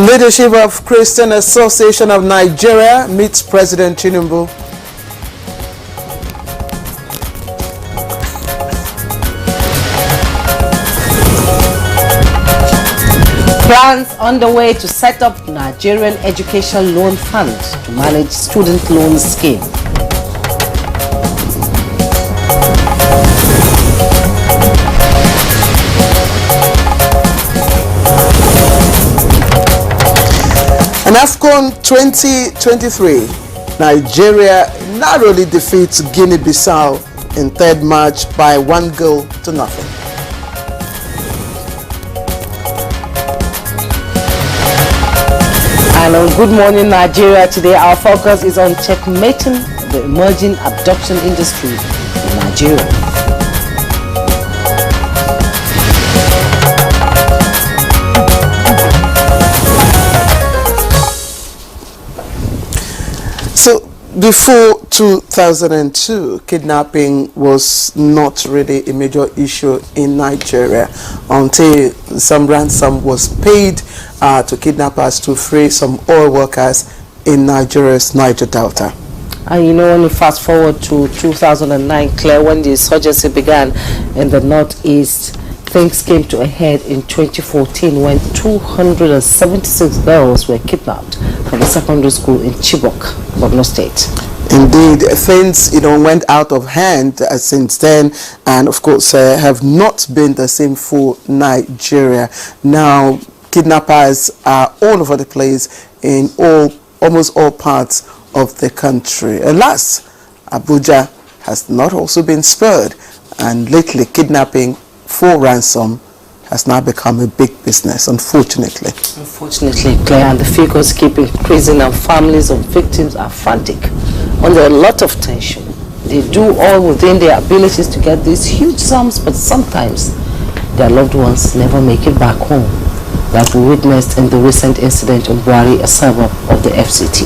Leadership of Christian Association of Nigeria meets President Tinubu. Plans underway to set up Nigerian Education Loan Fund to manage student loan scheme. And AFCON 2023, Nigeria narrowly defeats Guinea-Bissau in third match by 1-0. And on Good Morning Nigeria today, our focus is on checkmating the emerging abduction industry in Nigeria. So before 2002, kidnapping was not really a major issue in Nigeria until some ransom was paid to kidnappers to free some oil workers in Nigeria's Niger Delta. And you know, when you fast forward to 2009, Claire, when the insurgency began in the northeast, things came to a head in 2014 when 276 girls were kidnapped from a secondary school in Chibok, Borno State. Indeed, things went out of hand since then, and of course have not been the same for Nigeria. Now, kidnappers are all over the place in almost all parts of the country. Alas, Abuja has not also been spared, and lately kidnapping for ransom has now become a big business, unfortunately. Unfortunately, Claire, and the figures keep increasing, and families of victims are frantic under a lot of tension. They do all within their abilities to get these huge sums, but sometimes their loved ones never make it back home, like we witnessed in the recent incident on Buhari, a suburb of the FCT.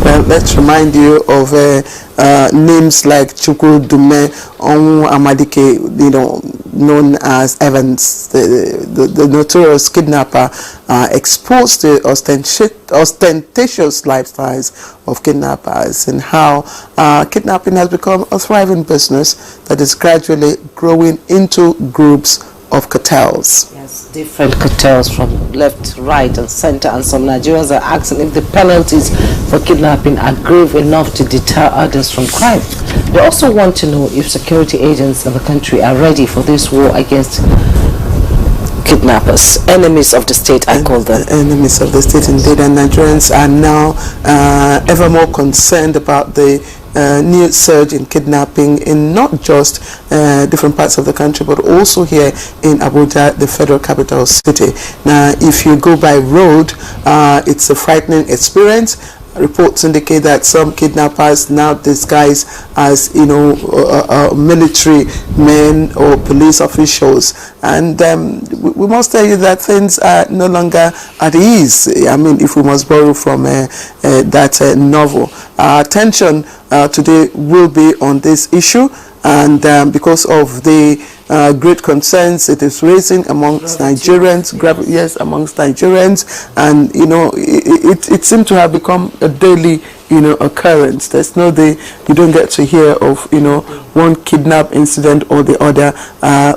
Well, let's remind you of names like Chukwu Dume, Onwu Amadike, known as Evans, the notorious kidnapper, exposed the ostentatious lifestyles of kidnappers and how kidnapping has become a thriving business that is gradually growing into groups of cartels. Yes, different cartels from left, right, and center, and some Nigerians are asking if the penalties for kidnapping are grave enough to deter others from crime. They also want to know if security agents in the country are ready for this war against kidnappers. Enemies of the state, I call them. Enemies of the state, indeed. And Nigerians are now ever more concerned about the new surge in kidnapping in not just different parts of the country, but also here in Abuja, the federal capital city. Now, if you go by road, it's a frightening experience. Reports indicate that some kidnappers now disguise as military men or police officials, and we must tell you that things are no longer at ease. I mean, if we must borrow from that novel. Our attention today will be on this issue, and because of the great concerns it is raising amongst Nigerians, amongst Nigerians, and it seemed to have become a daily occurrence. There's no day you don't get to hear of one kidnap incident or the other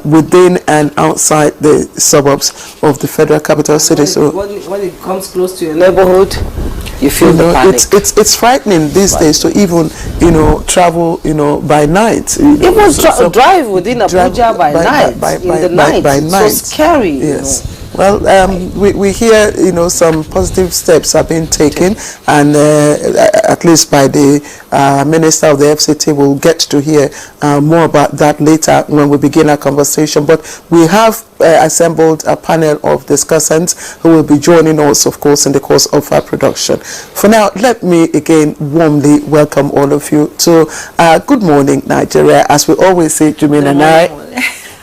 within and outside the suburbs of the federal capital city. So when it comes close to your neighborhood, you feel the panic. It's frightening these days to even travel by night. Even drive within Abuja by night. So scary. Yes. Well, we hear some positive steps have been taken, and at least by the Minister of the FCT. We'll get to hear more about that later when we begin our conversation. But we have assembled a panel of discussants who will be joining us, of course, in the course of our production. For now, let me again warmly welcome all of you to Good Morning Nigeria. As we always say, Jumin and I,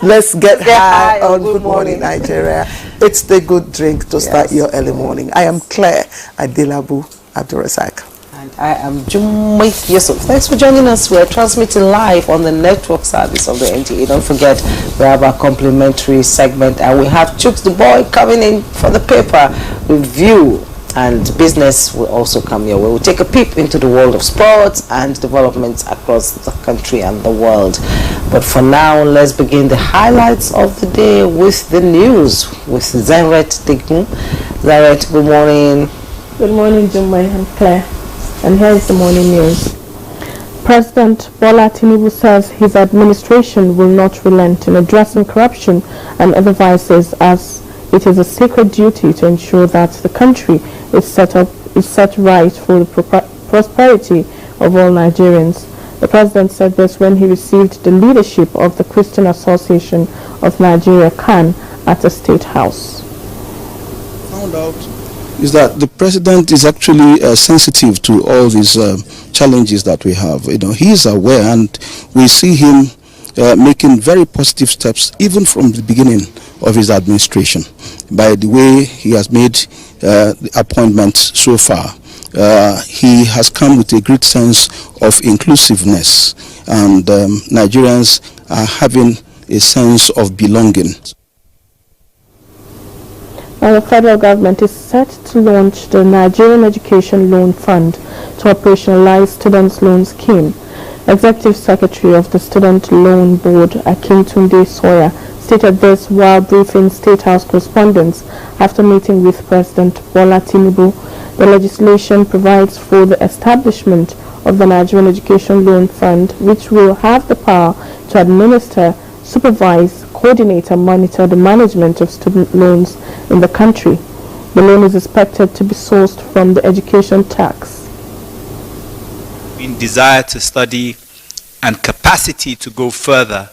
let's get high on Good Morning Nigeria. It's the good drink to start your early morning. I am Claire Adelabu Abdurrazak. And I am Jummai Yusuf. Thanks for joining us. We're transmitting live on the network service of the NTA. Don't forget, we have our complimentary segment, and we have Chooks the Boy coming in for the paper review. And business will also come your way. We'll take a peep into the world of sports and developments across the country and the world. But for now, let's begin the highlights of the day with the news with Zaret Dignu. Zaret, good morning. Good morning, Jummai and Claire. And here is the morning news. President Bola Tinubu says his administration will not relent in addressing corruption and other vices, as it is a sacred duty to ensure that the country is set right for the prosperity of all Nigerians. The president said this when he received the leadership of the Christian Association of Nigeria, CAN, at the State House. Found out is that the president is actually sensitive to all these challenges that we have. He is aware, and we see him making very positive steps even from the beginning of his administration by the way he has made the appointments so far. He has come with a great sense of inclusiveness, and Nigerians are having a sense of belonging. Now, the federal government is set to launch the Nigerian Education Loan Fund to operationalize students' loan scheme. Executive Secretary of the Student Loan Board, Akintunde Sawyer, stated this while briefing State House correspondents after meeting with President Bola Tinubu. The legislation provides for the establishment of the Nigerian Education Loan Fund, which will have the power to administer, supervise, coordinate and monitor the management of student loans in the country. The loan is expected to be sourced from the education tax. In desire to study and capacity to go further,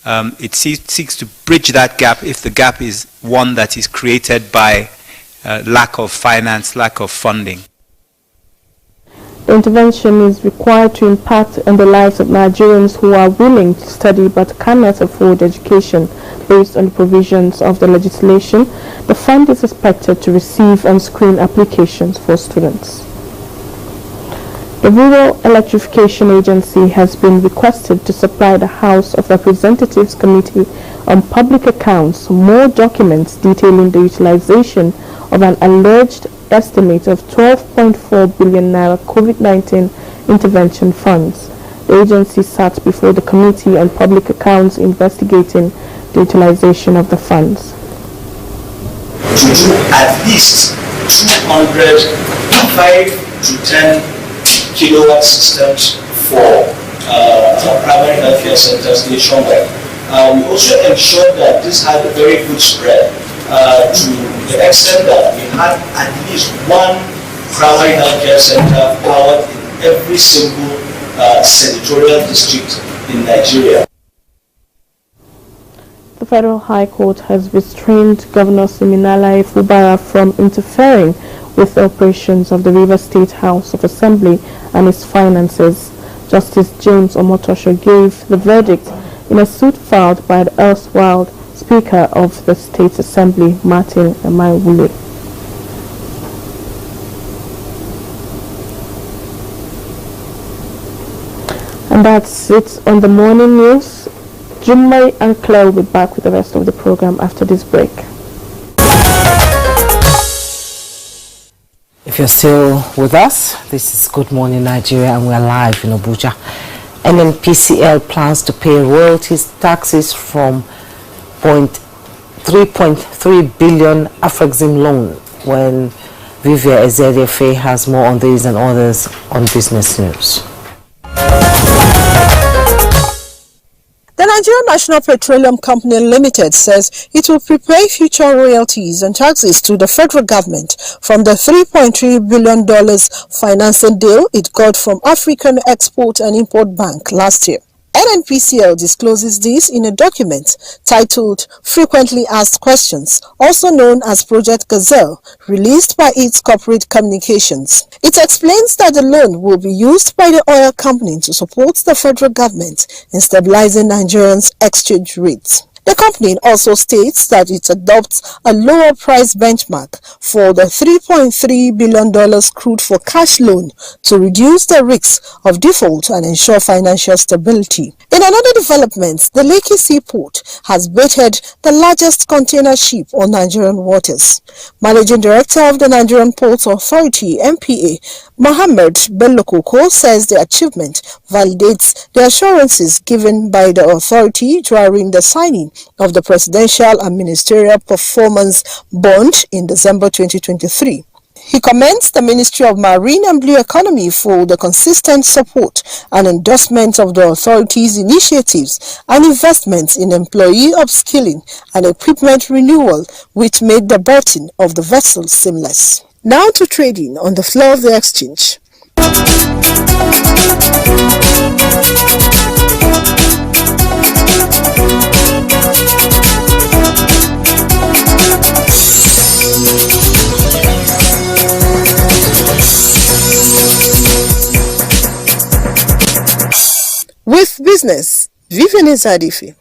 it seeks to bridge that gap if the gap is one that is created by lack of finance, lack of funding. The intervention is required to impact on the lives of Nigerians who are willing to study but cannot afford education. Based on the provisions of the legislation, the fund is expected to receive and screen applications for students. The Rural Electrification Agency has been requested to supply the House of Representatives Committee on Public Accounts more documents detailing the utilization of an alleged estimate of 12.4 billion naira COVID-19 intervention funds. The agency sat before the Committee on Public Accounts investigating the utilization of the funds. To do at least 205 to 10 kilowatt systems for primary healthcare centers nationwide. We also ensured that this had a very good spread to the extent that we had at least one primary healthcare center powered in every single senatorial district in Nigeria. The Federal High Court has restrained Governor Siminalayi Fubara from interfering with the operations of the Rivers State House of Assembly and its finances. Justice James Omotosho gave the verdict in a suit filed by the erstwhile Speaker of the State Assembly, Martin Emaiwule. And that's it on the morning news. Jummai and Claire will be back with the rest of the program after this break. If you're still with us, this is Good Morning Nigeria, and we're live in Abuja. NNPCL plans to pay royalties taxes from 3.3 billion Afrexim loan. When Vivia Ezedefe has more on these and others on Business News. The Nigerian National Petroleum Company Limited says it will prepay future royalties and taxes to the federal government from the $3.3 billion financing deal it got from African Export and Import Bank last year. NNPCL discloses this in a document titled Frequently Asked Questions, also known as Project Gazelle, released by its corporate communications. It explains that the loan will be used by the oil company to support the federal government in stabilizing Nigerians' exchange rates. The company also states that it adopts a lower price benchmark for the $3.3 billion crude for cash loan to reduce the risk of default and ensure financial stability. In another development, the Lekki Seaport has baited the largest container ship on Nigerian waters. Managing Director of the Nigerian Ports Authority, NPA, Mohammed Bello Koko, says the achievement validates the assurances given by the authority during the signing of the Presidential and Ministerial Performance Bond in December 2023. He commends the Ministry of Marine and Blue Economy for the consistent support and endorsement of the authority's initiatives and investments in employee upskilling and equipment renewal, which made the berthing of the vessel seamless. Now to trading on the floor of the exchange. With business, Vivian Zadifi.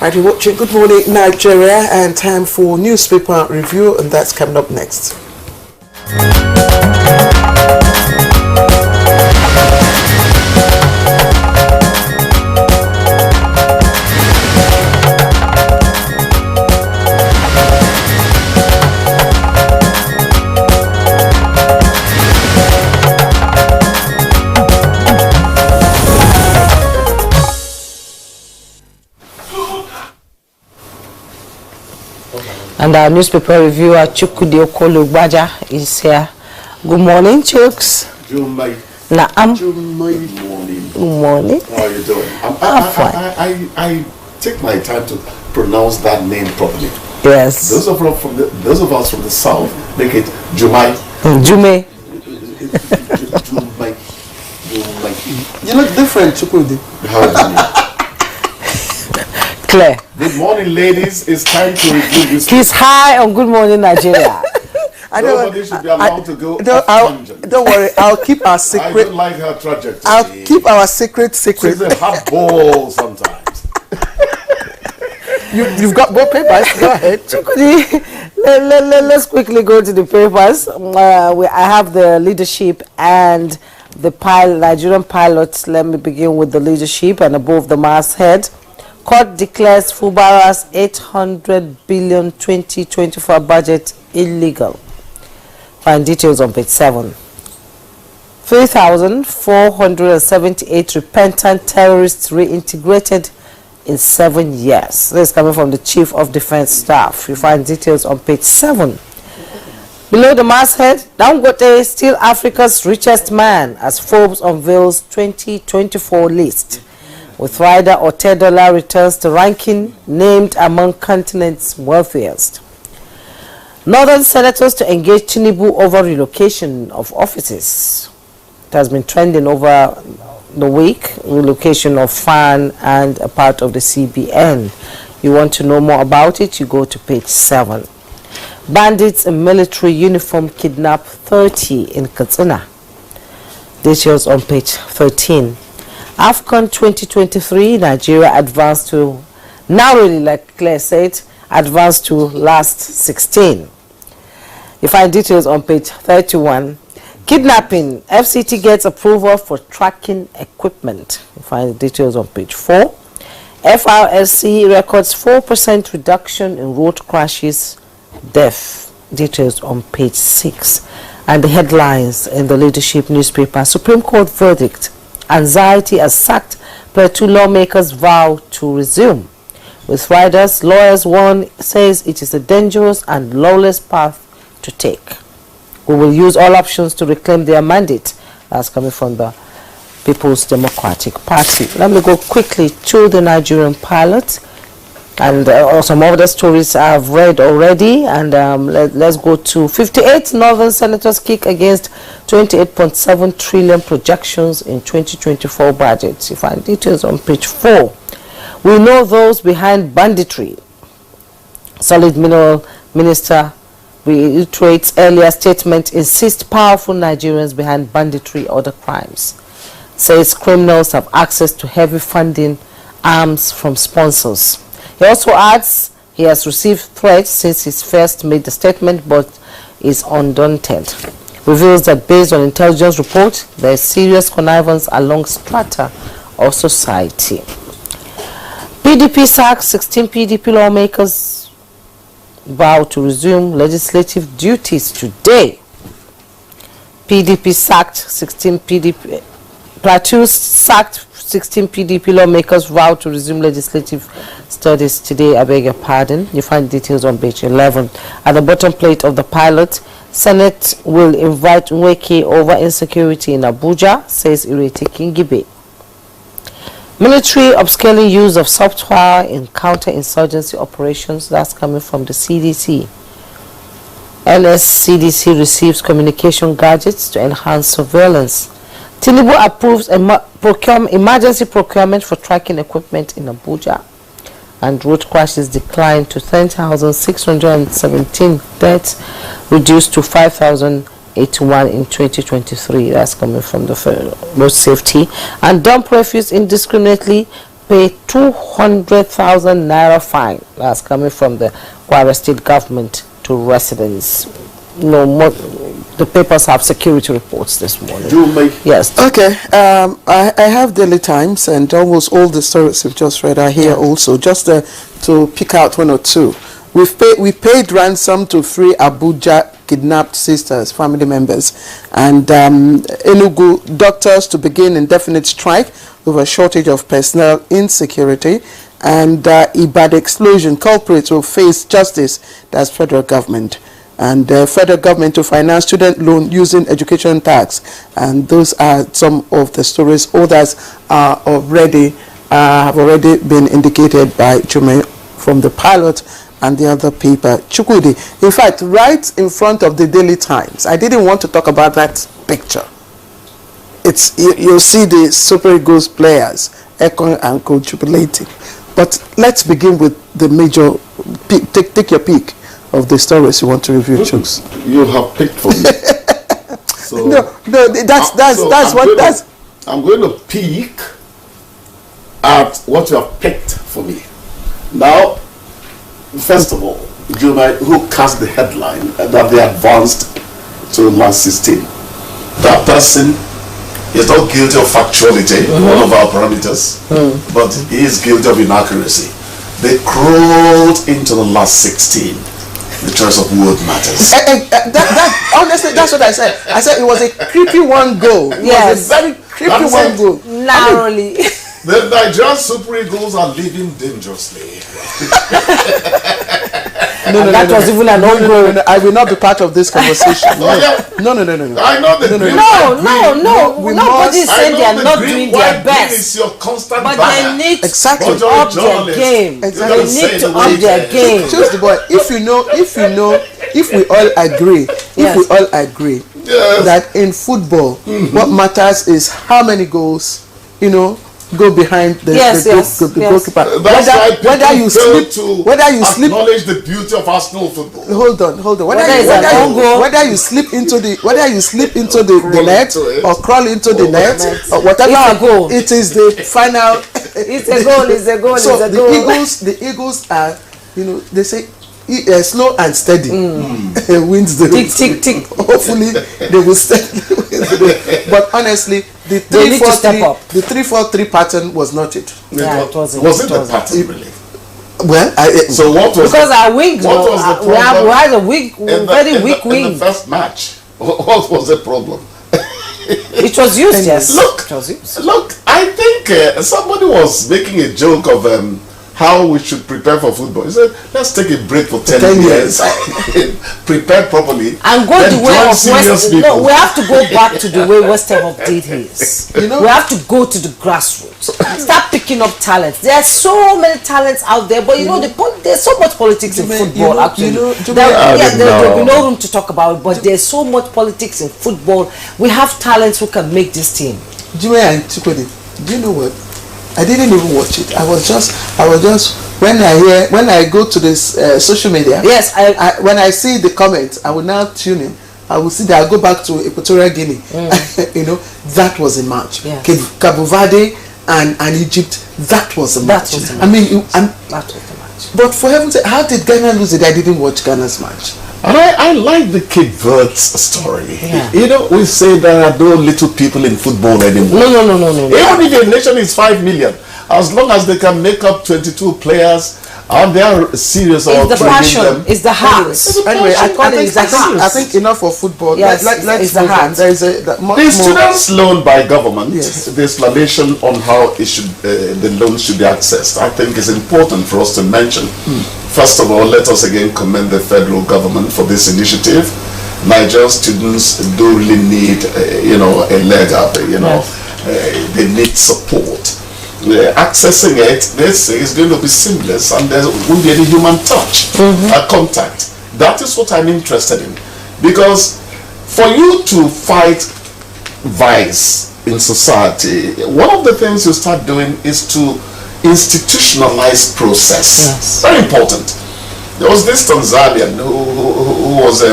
Right, you're watching Good Morning Nigeria, and time for newspaper review, and that's coming up next. And our newspaper reviewer, Chukwudi Okolo-Gbaja, is here. Good morning, Chooks. Jumai. Naam. Good morning. Good morning. How are you doing? I take my time to pronounce that name properly. Yes. Those of us from the south make it Jumai. Jume. Jumai. You look different, Chukwudi. How do you? Claire. Good morning, ladies. It's time to review this. He's high on Good Morning Nigeria. Nobody should be allowed to go don't worry, I'll keep our secret. I don't like her trajectory. I'll keep our secret. She's a hot ball sometimes. You've got more papers. Go ahead. Let's quickly go to the papers. I have the leadership and the Nigerian pilots. Let me begin with the leadership and above the masthead. Court declares Fubara's 800 billion 2024 budget illegal. Find details on page 7. 3,478 repentant terrorists reintegrated in 7 years. This is coming from the Chief of Defense Staff. You find details on page 7. Below the masthead, Dangote still Africa's richest man as Forbes unveils 2024 list. With rider Otedola returns to ranking, named among continent's wealthiest. Northern senators to engage Tinubu over relocation of offices. It has been trending over the week, relocation of FAN and a part of the CBN. You want to know more about it, you go to page 7. Bandits in military uniform kidnap 30 in Katsina. Details on page 13. AFCON 2023, Nigeria advanced to, narrowly like Claire said, advanced to last 16. You find details on page 31. Kidnapping, FCT gets approval for tracking equipment. You find details on page 4. FRSC records 4% reduction in road crashes, death. Details on page 6. And the headlines in the leadership newspaper, Supreme Court verdict. Anxiety as sacked Plateau lawmakers vow to resume. With riders, lawyers warn, says it is a dangerous and lawless path to take. We will use all options to reclaim their mandate. That's coming from the People's Democratic Party. Let me go quickly to the Nigerian pilot. And some other stories I've read already. And let's go to 58 Northern senators kick against 28.7 trillion projections in 2024 budget. You find details on page 4. We know those behind banditry. Solid Mineral Minister reiterates earlier statement, insists powerful Nigerians behind banditry or other crimes. says criminals have access to heavy funding arms from sponsors. He also adds he has received threats since he first made the statement, but is undaunted. Reveals that based on intelligence reports, there is serious connivance along strata of society. PDP sacks 16 PDP lawmakers vow to resume legislative duties today. PDP sacked 16 PDP. Plateau sacked 16 PDP lawmakers vow to resume legislative studies today. I beg your pardon. You find details on page 11. At the bottom plate of the pilot, Senate will invite Nweke over insecurity in Abuja, says Ireti Kingibe. Military upscaling use of software in counter-insurgency operations. That's coming from the CDC. NSCDC receives communication gadgets to enhance surveillance. Tinubu approves emergency procurement for tracking equipment in Abuja. And road crashes declined to 10,617 deaths, reduced to 5,081 in 2023. That's coming from the road safety. And dump refuse indiscriminately, pay 200,000 naira fine. That's coming from the Kwara State government to residents. No more. The papers have security reports this morning. Yes. Okay. I have Daily Times, and almost all the stories we've just read are here also. Just to pick out one or two. We paid ransom to free Abuja kidnapped sisters, family members, and Enugu doctors to begin indefinite strike over shortage of personnel insecurity, and Ibadan explosion culprits will face justice. That's federal government. And federal government to finance student loan using education tax. And those are some of the stories. Others are have already been indicated by Jume from the pilot and the other paper, Chukwudi. In fact, right in front of the Daily Times, I didn't want to talk about that picture. It's you'll see the Super Eagles players, Ekon and Co jubilating. But let's begin with the major. Take your pick of the stories you want to review, Chooks. You have picked for me. So I'm going to peek at what you have picked for me. Now, first of all, Juma, who cast the headline that they advanced to last 16? That person is not guilty of factuality, one of our parameters, but he is guilty of inaccuracy. They crawled into the last 16. The choice of word matters. Honestly, that's what I said. I said it was a creepy one goal. Yes, a very creepy one goal. Narrowly. The Nigerian Super Eagles are living dangerously. That was even an own goal. I will not be part of this conversation. No. I know the Nobody said they are not doing their best. Is your constant but banner. they need Exactly. to up their game. Exactly. They need to up their game. Choose the boy. If we all agree, that in football, what matters is how many goals, go behind the goalkeeper. Whether you slip acknowledge the beauty of Arsenal football. Hold on. Whether you slip into the net or crawl into the net or whatever, it is the final. It's a goal. So the Eagles are, they say slow and steady wins the race. Tick. Hopefully they will steadily win the race. But honestly, the 3-4-3 pattern was not it. Yeah, it wasn't. Was it the pattern really? Well, so what was because our wings? What was the problem? We had a very weak wing in the first match. What was the problem? It was used. Yes. Look. I think somebody was making a joke of how we should prepare for football. He said, let's take a break for 10 years. Prepare properly. And go the way of West. No, we have to go back to the way West Ham did his. We have to go to the grassroots. Start picking up talents. There are so many talents out there, but there's so much politics in football. Actually, there will be no room to talk about it. But there's so much politics in football. We have talents who can make this team. Do you know what? I didn't even watch it. I was just when I go to this social media. Yes, when I see the comments, I will now tune in I will see that I go back to Equatorial Guinea. You know, that was a match. Yes. Cabo Verde and Egypt, that was a match. Was a match. I mean, that was the match. but for heaven's sake, how did Ghana lose it? I didn't watch Ghana's match. And I like the Cape Verde's story. Yeah. You know, we say there are no little people in football anymore. No. Even if a nation is 5 million, as long as they can make up 22 players, and they are serious about It's the training passion. them. It's the heart. Anyway, I think enough of football. Yes, Let's it's the move on. heart. There is a much The more. students loaned by government, Yes. the explanation on how it should, the loans should be accessed, I think is important for us to mention. First of all, let us again commend the federal government for this initiative. Nigerian students do really need, a leg up. They need support. Accessing it, they say, is going to be seamless, and there won't be any human touch, contact. That is what I'm interested in, because for you to fight vice in society, one of the things you start doing is to institutionalize process. Yes. Very important. There was this Tanzanian who was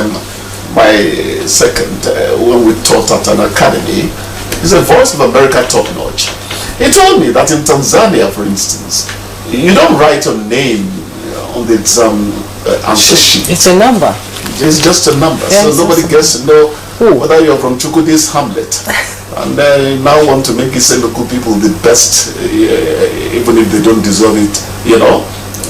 my second when we taught at an academy. He's a Voice of America top-notch. He told me that in Tanzania, for instance, you don't write your name on the exam answer sheet. It's a number. It's just a number. Yes, So nobody gets to know whether you're from Chukwudi's Hamlet. And they now want to make Isenuku people the best, even if they don't deserve it,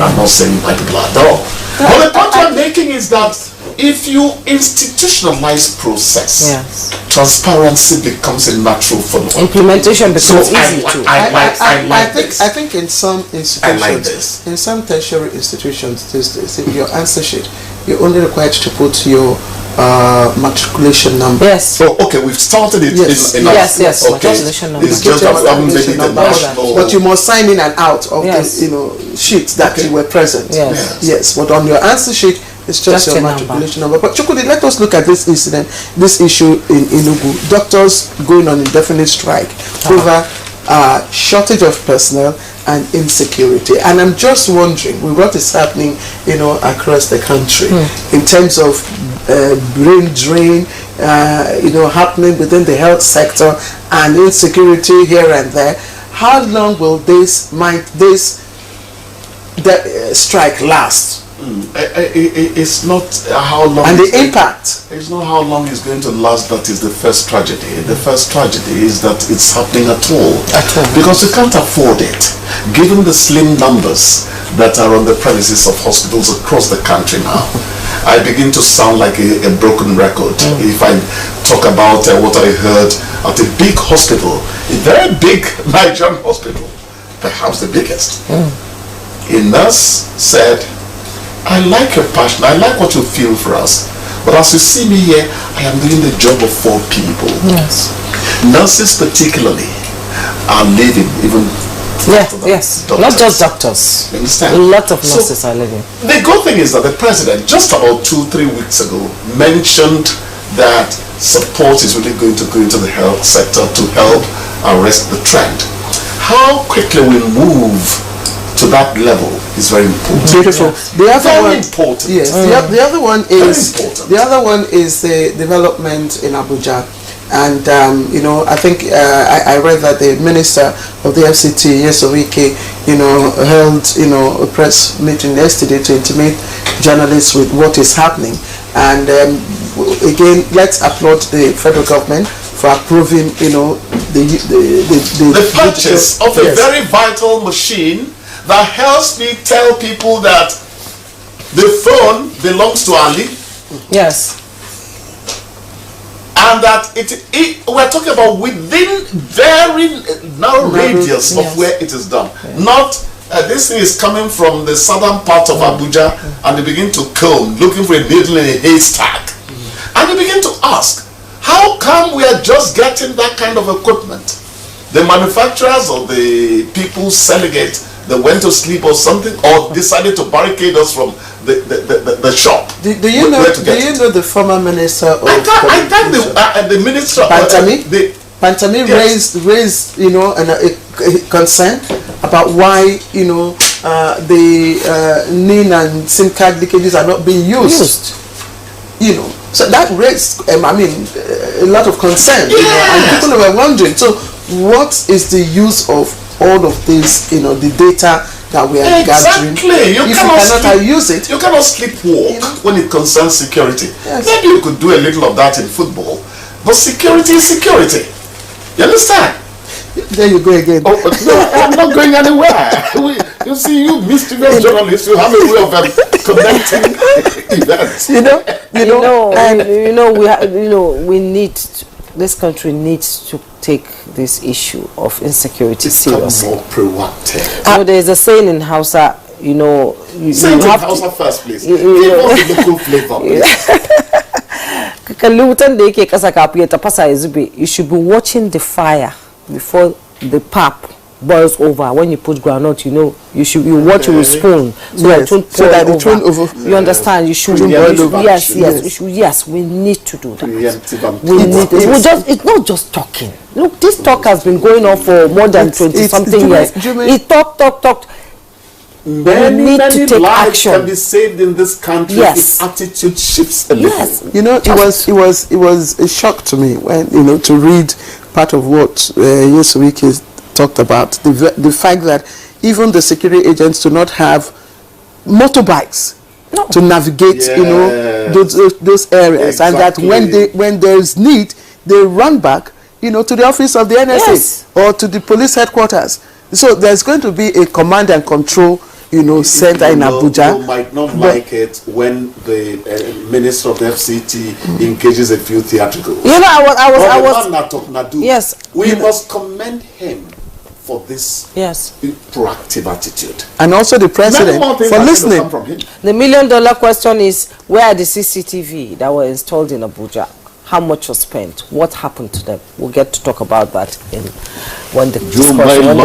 I'm not saying white people at all. But the point I'm making is that if you institutionalize process, Yes. transparency becomes a natural phenomenon. Implementation becomes easy too. I think in some institutions, I like this. in some tertiary institutions these days, in your answer sheet, you're only required to put your matriculation number. Yes. Oh, okay, we've started it. Yes. Yes. Okay. Matriculation number. It's just that we haven't made it a national. But you must sign in and out of Yes. the sheet that you were present. Yes. Yes. But on your answer sheet, it's just your a number. matriculation number. But Chukwudi, let us look at this incident, this issue in Enugu. Doctors going on indefinite strike over shortage of personnel and insecurity. And I'm just wondering what is happening, across the country in terms of brain drain, happening within the health sector and insecurity here and there. How long will this strike last? It's not how long. And the impact. It's not how long it's going to last. That is the first tragedy. The first tragedy is that it's happening at all. Because you can't afford it, given the slim numbers that are on the premises of hospitals across the country now. I begin to sound like a broken record if I talk about what I heard at a big hospital, a very big Nigerian hospital, perhaps the biggest. A nurse said, "I like your passion, I like what you feel for us, but as you see me here, I am doing the job of 4 people. Yes. Nurses particularly are leaving, even Yes. doctors. Not just doctors. You understand? A lot of So, nurses are leaving. the good thing is that the president, just about 2-3 weeks ago, mentioned that support is really going to go into the health sector to help arrest the trend. How quickly we move to that level is very important. Beautiful. The other Very one, important. yes. The other one is important. the other one is the development in Abuja, and I think I read that the minister of the FCT, Yesowike, held a press meeting yesterday to intimate journalists with what is happening, and again, let's applaud the federal government for approving, the purchase of a very vital machine that helps me tell people that the phone belongs to Ali, Yes. and that we're talking about within very narrow radius of where it is done. Not this thing is coming from the southern part of Abuja, and they begin to comb looking for a needle in a haystack, and they begin to ask, how come we are just getting that kind of equipment? The manufacturers or the people selling it, they went to sleep or something, or decided to barricade us from the shop. Do you know the former minister of I thought the minister Pantami? Pantami Yes. raised a concern about why the NIN and SIM card leakages are not being used. So that raised, a lot of concern, and people were wondering, so what is the use of all of this, the data that we are gathering? You cannot use it. You cannot sleepwalk when it concerns security. Yes. Maybe you could do a little of that in football, but security is security. You understand? There you go again. No, I'm not going anywhere. You see, you mischievous journalists, you have a way of connecting events. We need. This country needs to take this issue of insecurity seriously. More proactive. There's a saying in Hausa. Say it in Hausa first, please. Give us the local flavor, please. You should be watching the fire before the pap boils over. When you put groundnut, you watch it with spoon so that it won't pour over. You understand? You should boil over. Yes, we need to do that. It's not just talking. Look, this talk has been going on for more than 20-something years. It talked. Many lives can be saved in this country if attitude shifts a little. Yes. It was a shock to me when to read part of what Yesuike talked about, the fact that even the security agents do not have motorbikes to navigate those areas, exactly. And that when there is need, they run back to the office of the NSA or to the police headquarters. So there's going to be a command and control center in Abuja. You might not like it when the minister of the FCT engages a few theatricals. Yes. We must commend him for this proactive attitude. And also the president for listening. The $1 million question is, where are the CCTV that were installed in Abuja? How much was spent? What happened to them? We'll get to talk about that when the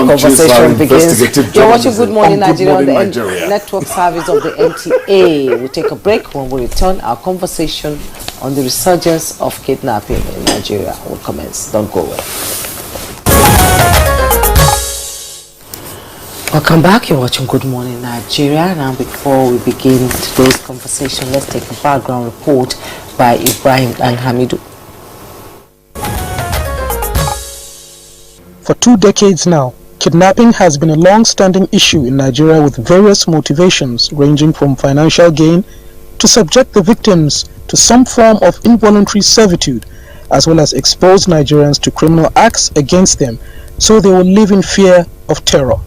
conversation begins. You're watching Good Morning Nigeria on the network service of the NTA. We'll take a break. When we return, our conversation on the resurgence of kidnapping in Nigeria will commence. Don't go away. Welcome back. You're watching Good Morning Nigeria. Now, before we begin today's conversation, let's take a background report by Ibrahim and Hamidu. For 2 decades now, kidnapping has been a long-standing issue in Nigeria with various motivations ranging from financial gain to subject the victims to some form of involuntary servitude, as well as expose Nigerians to criminal acts against them so they will live in fear of terror.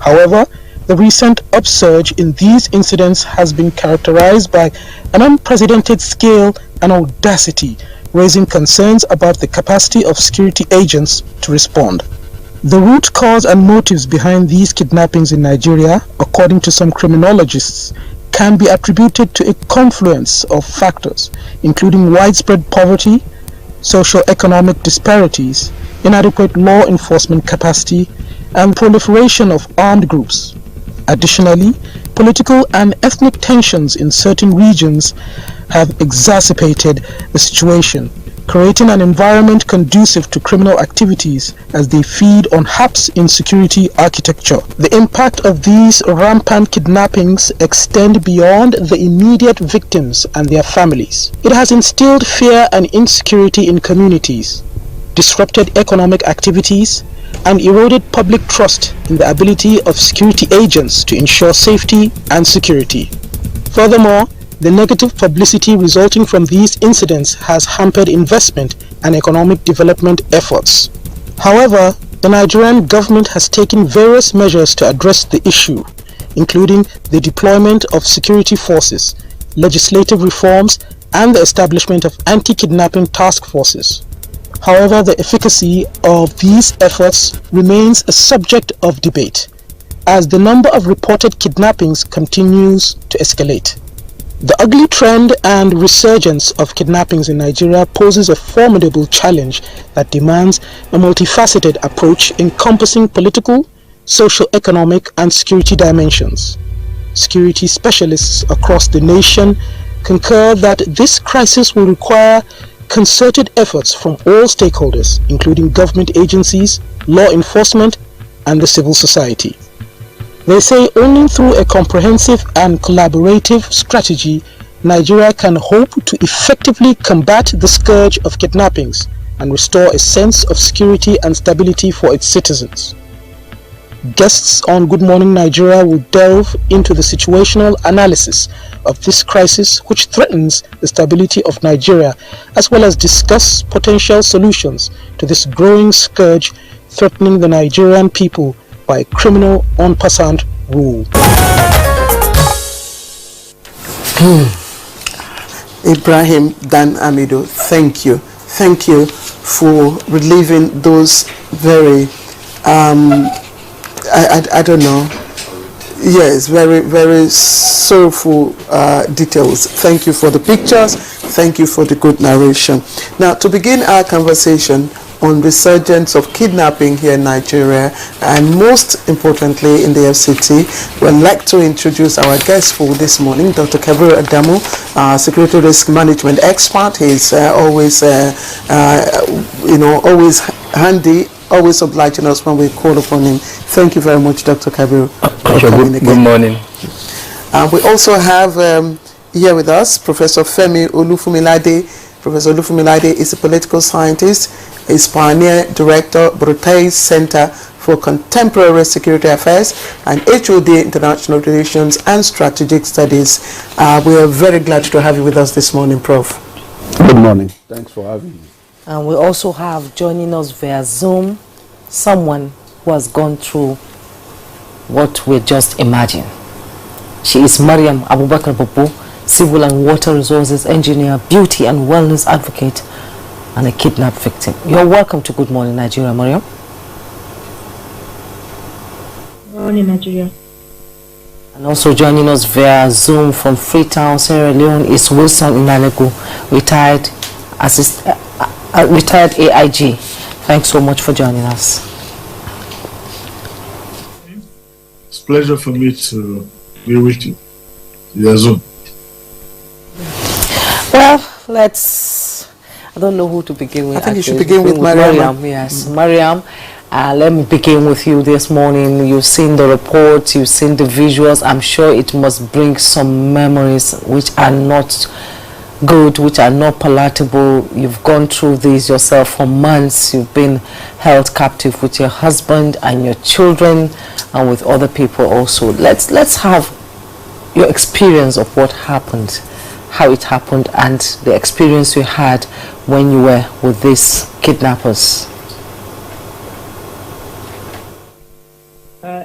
However, the recent upsurge in these incidents has been characterized by an unprecedented scale and audacity, raising concerns about the capacity of security agents to respond. The root cause and motives behind these kidnappings in Nigeria, according to some criminologists, can be attributed to a confluence of factors, including widespread poverty, socio-economic disparities, inadequate law enforcement capacity, and proliferation of armed groups. Additionally, political and ethnic tensions in certain regions have exacerbated the situation, creating an environment conducive to criminal activities as they feed on HAP's insecurity architecture. The impact of these rampant kidnappings extend beyond the immediate victims and their families. It has instilled fear and insecurity in communities, disrupted economic activities, and eroded public trust in the ability of security agents to ensure safety and security. Furthermore, the negative publicity resulting from these incidents has hampered investment and economic development efforts. However, the Nigerian government has taken various measures to address the issue, including the deployment of security forces, legislative reforms, and the establishment of anti-kidnapping task forces. However, the efficacy of these efforts remains a subject of debate, as the number of reported kidnappings continues to escalate. The ugly trend and resurgence of kidnappings in Nigeria poses a formidable challenge that demands a multifaceted approach encompassing political, socio-economic, and security dimensions. Security specialists across the nation concur that this crisis will require concerted efforts from all stakeholders, including government agencies, law enforcement, and the civil society. They say only through a comprehensive and collaborative strategy Nigeria can hope to effectively combat the scourge of kidnappings and restore a sense of security and stability for its citizens. Guests on Good Morning Nigeria will delve into the situational analysis of this crisis which threatens the stability of Nigeria, as well as discuss potential solutions to this growing scourge threatening the Nigerian people by criminal en passant rule. Ibrahim Dan Amido, thank you. Thank you for reliving those very, I don't know, yes, very, very sorrowful details. Thank you for the pictures. Thank you for the good narration. Now, to begin our conversation on resurgence of kidnapping here in Nigeria, and most importantly in the FCT, we'd like to introduce our guest for this morning, Dr. Kabiru Adamu, Security Risk Management expert. He's always, always handy, always obliging us when we call upon him. Thank you very much, Dr. Kabiru. Good morning. We also have here with us Professor Femi Olufumilade. Professor Olufumilade is a political scientist, is pioneer director, Brotei Center for Contemporary Security Affairs, and HOD International Relations and Strategic Studies. We are very glad to have you with us this morning, Prof. Good morning. Thanks for having me. And we also have joining us via Zoom someone who has gone through what we just imagined. She is Mariam Abubakar Bobo, Civil and Water Resources Engineer, Beauty and Wellness Advocate, and a kidnapped victim. You're welcome to Good Morning Nigeria, Mariam. Good morning, Nigeria. And also joining us via Zoom from Freetown, Sierra Leone is Wilson Inalegu, retired AIG. Thanks so much for joining us. It's a pleasure for me to be with you. Zoom. Well, I don't know who to begin with. I think you should begin with Mariam. Yes, Mariam. Let me begin with you this morning. You've seen the reports, you've seen the visuals. I'm sure it must bring some memories which are not good, which are not palatable. You've gone through this yourself for months. You've been held captive with your husband and your children and with other people also. Let's have your experience of what happened, how it happened, and the experience you had when you were with these kidnappers.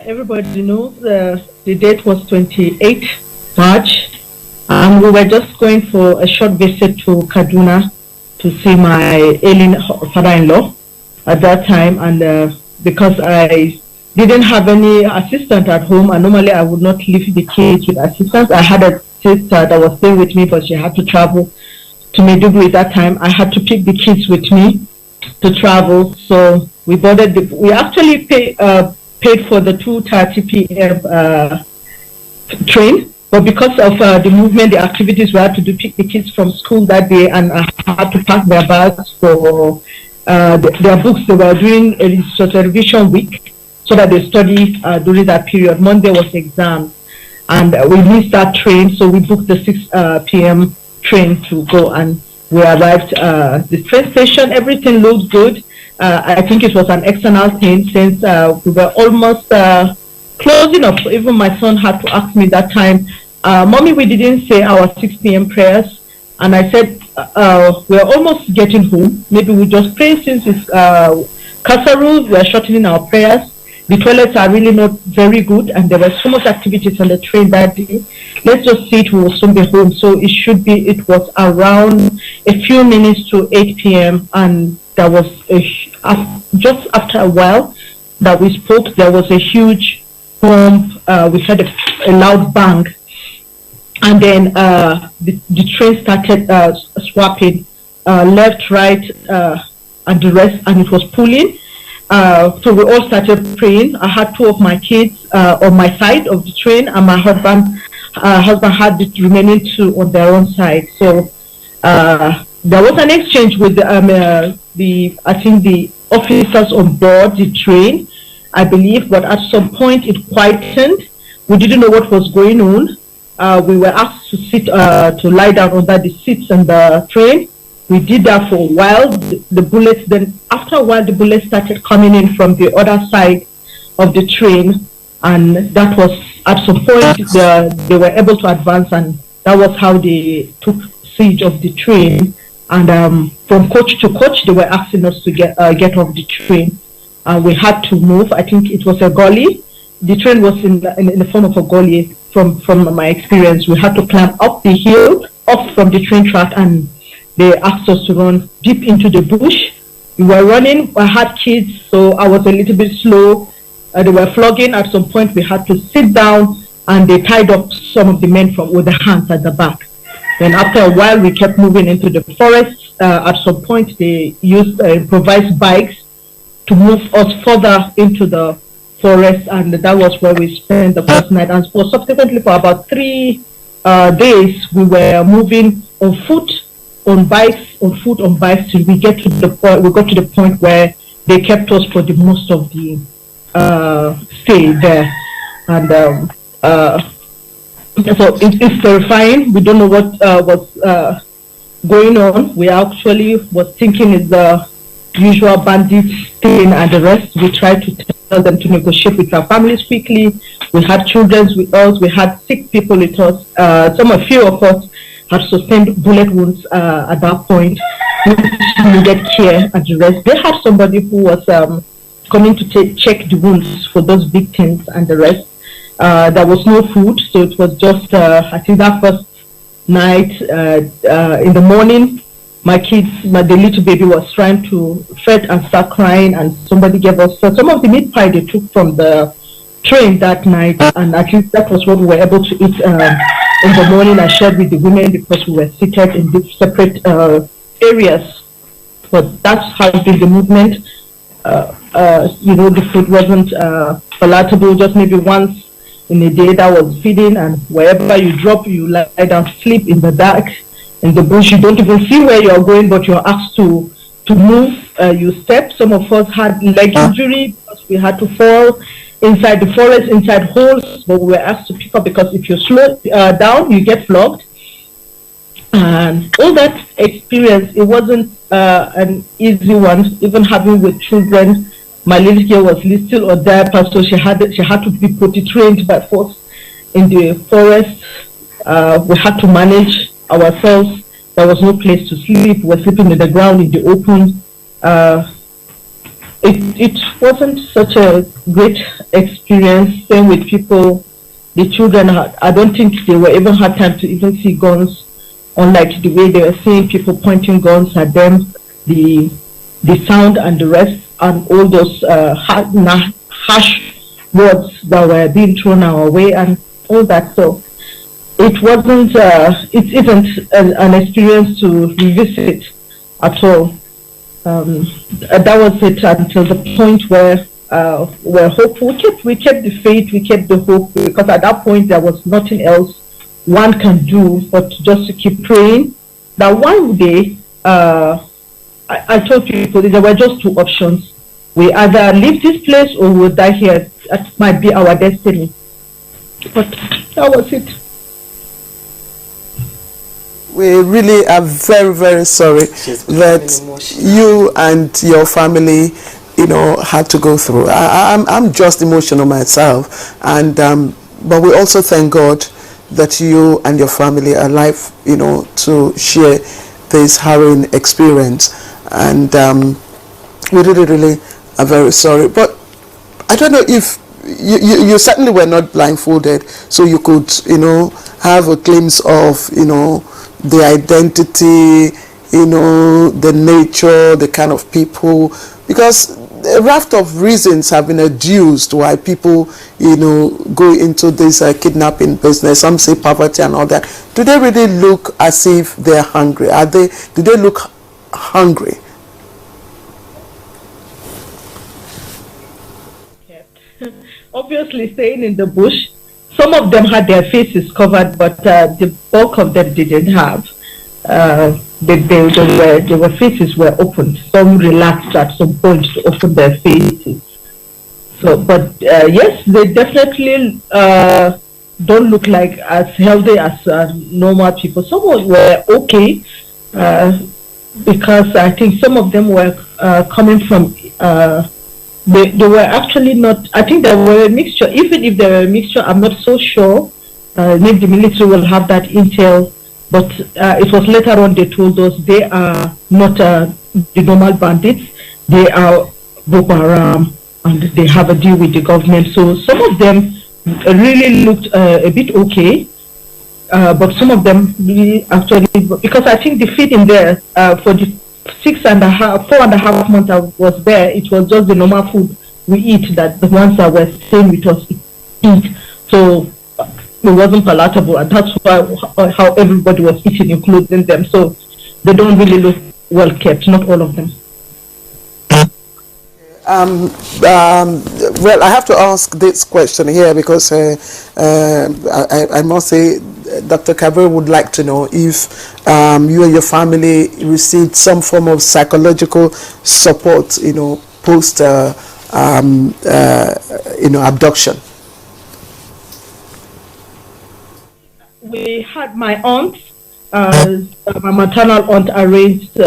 Everybody knows the date was 28 March, and we were just going for a short visit to Kaduna to see my ailing father-in-law at that time, and because I didn't have any assistant at home, and normally I would not leave the kids with assistants. I had a sister that was staying with me, but she had to travel to Maiduguri at that time. I had to pick the kids with me to travel, so we boarded we actually paid for the 2:30 p.m. train, but because of the movement, the activities we had to do, pick the kids from school that day, and I had to pack their bags for their books. They were doing a revision week so that they study during that period. Monday was exam, and we missed that train, so we booked the 6 p.m. train to go, and we arrived at the train station. Everything looked good. I think it was an external thing since we were almost closing up. Even my son had to ask me that time, Mommy, we didn't say our 6 p.m. prayers. And I said, we're almost getting home. Maybe we just pray since it's Kasarus, we're shortening our prayers. The toilets are really not very good, and there were so much activities on the train that day. Let's just see it, we will soon be home. So it was around a few minutes to 8 p.m. and there was just after a while that we spoke, there was a huge bomb. We heard a loud bang, and then the train started swapping left, right, and the rest, and it was pulling. So we all started praying. I had 2 of my kids on my side of the train, and my husband had the remaining 2 on their own side. So there was an exchange with I think the officers on board the train, I believe, but at some point it quietened. We didn't know what was going on. we were asked to sit, to lie down under the seats in the train. We did that for a while. The bullets, then after a while, the bullets started coming in from the other side of the train, and that was at some point they were able to advance, and that was how they took siege of the train. And from coach to coach, they were asking us to get off the train. We had to move. I think it was a gully. The train was in the form of a gully. From my experience, we had to climb up the hill, up from the train track, and they asked us to run deep into the bush. We were running. I had kids, so I was a little bit slow. They were flogging. At some point, we had to sit down, and they tied up some of the men with their hands at the back. Then after a while, we kept moving into the forest. At some point, they used improvised bikes to move us further into the forest, and that was where we spent the first night. And so subsequently, for about 3 days, we were moving on foot, on bikes, till we got to the point where they kept us for the most of the stay there. And so it's terrifying. We don't know what was going on. We actually was thinking it's the usual bandits thing and the rest. We tried to tell them to negotiate with our families quickly. We had children with us. We had sick people with us. A few of us had sustained bullet wounds at that point. We needed care and the rest. They had somebody who was coming to check the wounds for those victims and the rest. There was no food, so it was just, I think that first night in the morning, my kids, the little baby was trying to fed and start crying, and somebody gave us some of the meat pie they took from the train that night, and at least that was what we were able to eat in the morning. I shared with the women because we were seated in separate areas, but that's how it been the movement. The food wasn't palatable, just maybe once in a day that was feeding, and wherever you drop, you lie down, sleep in the dark, in the bush. You don't even see where you're going, but you're asked to move. You step. Some of us had leg injury because we had to fall inside the forest, inside holes, but we were asked to pick up because if you slow down, you get flogged. And all that experience, it wasn't an easy one, even having with children. My little girl was still on diaper, so she had to be potty trained by force in the forest. We had to manage ourselves. There was no place to sleep. We were sleeping in the ground in the open. It wasn't such a great experience. Same with people. The children, I don't think they were even had time to even see guns, unlike the way they were seeing people pointing guns at them. The sound and the rest, and all those harsh words that were being thrown our way, and all that. So it isn't an experience to revisit at all. That was it until the point where we're hopeful. We kept the faith, we kept the hope, because at that point there was nothing else one can do but just to keep praying that one day, I told people there were just 2 options. We either leave this place or we'll die here. That might be our destiny. But that was it. We really are very, very sorry that you and your family, had to go through. I'm just emotional myself, and but we also thank God that you and your family are alive, to share this harrowing experience, and we really, really are very sorry. But I don't know if you certainly were not blindfolded, so you could, have a glimpse of, the identity, the nature, the kind of people, because a raft of reasons have been adduced why people, go into this kidnapping business. Some say poverty and all that. Do they really look as if they're hungry? Do they look hungry? Obviously, staying in the bush, some of them had their faces covered, but the bulk of them didn't have. Their faces were opened. Some relaxed at some point to open their faces. So, but yes, they definitely don't look like as healthy as normal people. Some were okay, because I think some of them were coming from, they were actually not, I think they were a mixture. Even if they were a mixture, I'm not so sure. Maybe the military will have that intel, but it was later on they told us they are not the normal bandits. They are Boko Haram, and they have a deal with the government. So some of them really looked a bit okay, but some of them really actually, because I think the feeding there for the 4.5 months I was there, it was just the normal food we eat that the ones that were staying with us eat. So it wasn't palatable, and that's why how everybody was eating, including them. So they don't really look well kept, not all of them. Well, I have to ask this question here because I must say Dr. Kabir would like to know if you and your family received some form of psychological support, post abduction. We had my aunt, my maternal aunt arranged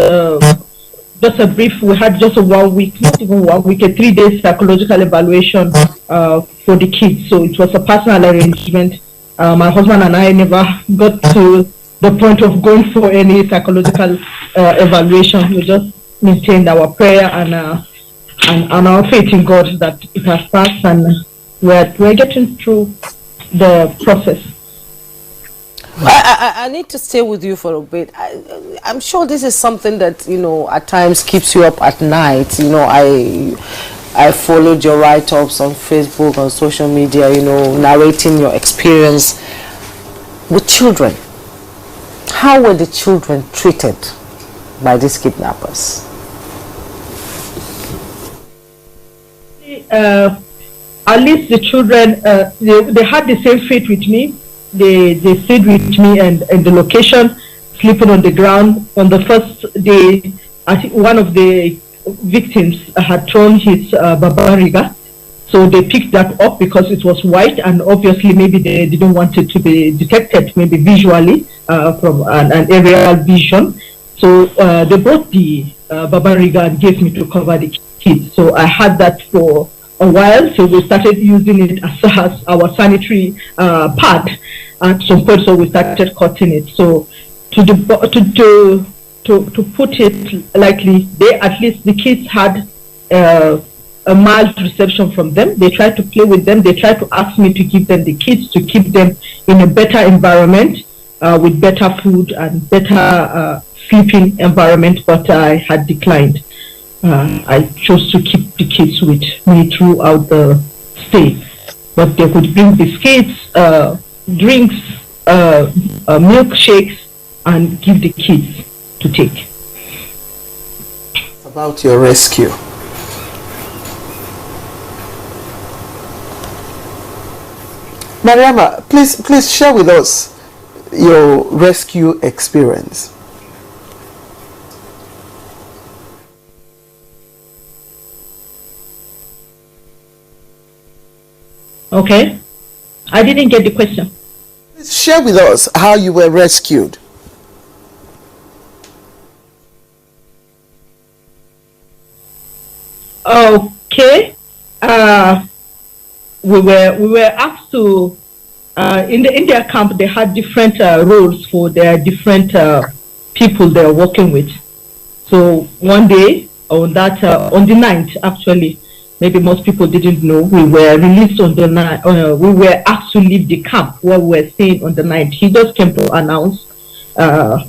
just a brief, we had just a 1 week, not even 1 week, a 3-day psychological evaluation for the kids. So it was a personal arrangement. My husband and I never got to the point of going for any psychological evaluation. We just maintained our prayer and our faith in God that it has passed, and we're getting through the process. I need to stay with you for a bit. I'm sure this is something that, at times keeps you up at night. I followed your write-ups on Facebook, on social media, narrating your experience with children. How were the children treated by these kidnappers? At least the children, they had the same faith with me. They stayed with me and the location, sleeping on the ground. On the first day, I think one of the victims had thrown his babariga, so they picked that up because it was white, and obviously maybe they didn't want it to be detected, maybe visually from an aerial vision. So they brought the babariga and gave me to cover the kids. So I had that for a while, so we started using it as our sanitary pad at some point. So we started cutting it. So to put it lightly, at least the kids had a mild reception from them. They tried to play with them. They tried to ask me to give them the kids, to keep them in a better environment with better food and better sleeping environment, but I had declined. I chose to keep the kids with me throughout the stay, but they could bring biscuits, drinks, milkshakes, and give the kids to take. About your rescue. Mariama, please share with us your rescue experience. Okay, I didn't get the question. Please share with us how you were rescued. Okay, we were asked to in their camp. They had different roles for their different people they are working with. So one day on the 9th, actually. Maybe most people didn't know, we were released on the 9th. We were asked to leave the camp where we were staying on the 9th. He just came to announce. At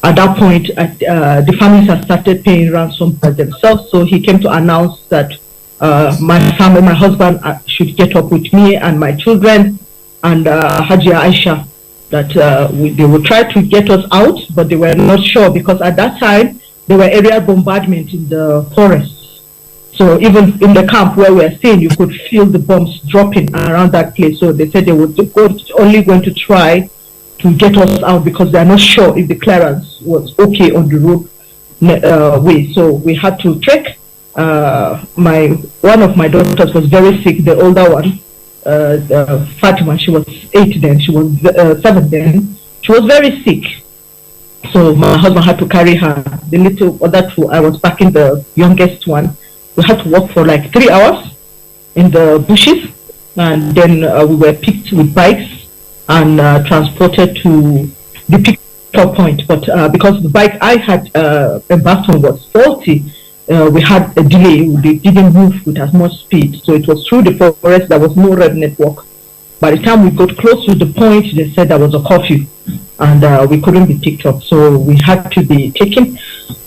that point, the families had started paying ransom by themselves. So he came to announce that my family, my husband, should get up with me and my children and Hajia Aisha. That they would try to get us out, but they were not sure because at that time there were aerial bombardment in the forest. So even in the camp where we were staying, you could feel the bombs dropping around that place. So they said they were only going to try to get us out because they are not sure if the clearance was okay on the road way. So we had to trek. One of my daughters was very sick, the older one. Fatima. She was 8 then. She was 7 then. She was very sick. So my husband had to carry her. The little other two, I was packing the youngest one. We had to walk for like 3 hours in the bushes, and then we were picked with bikes and transported to the pickup point. But because the bike I had embarked on was faulty, we had a delay. They didn't move with as much speed. So it was through the forest. There was no road network. By the time we got close to the point, they said there was a curfew, and we couldn't be picked up. So we had to be taken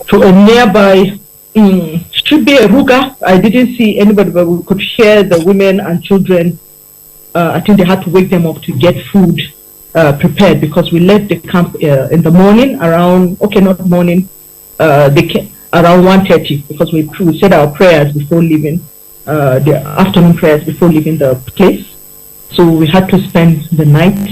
to a nearby, should be a Ruga. I didn't see anybody, but we could hear the women and children. I think they had to wake them up to get food prepared, because we left the camp in the morning around, not morning, they came around 1:30, because we said our prayers before leaving, the afternoon prayers before leaving the place. So we had to spend the night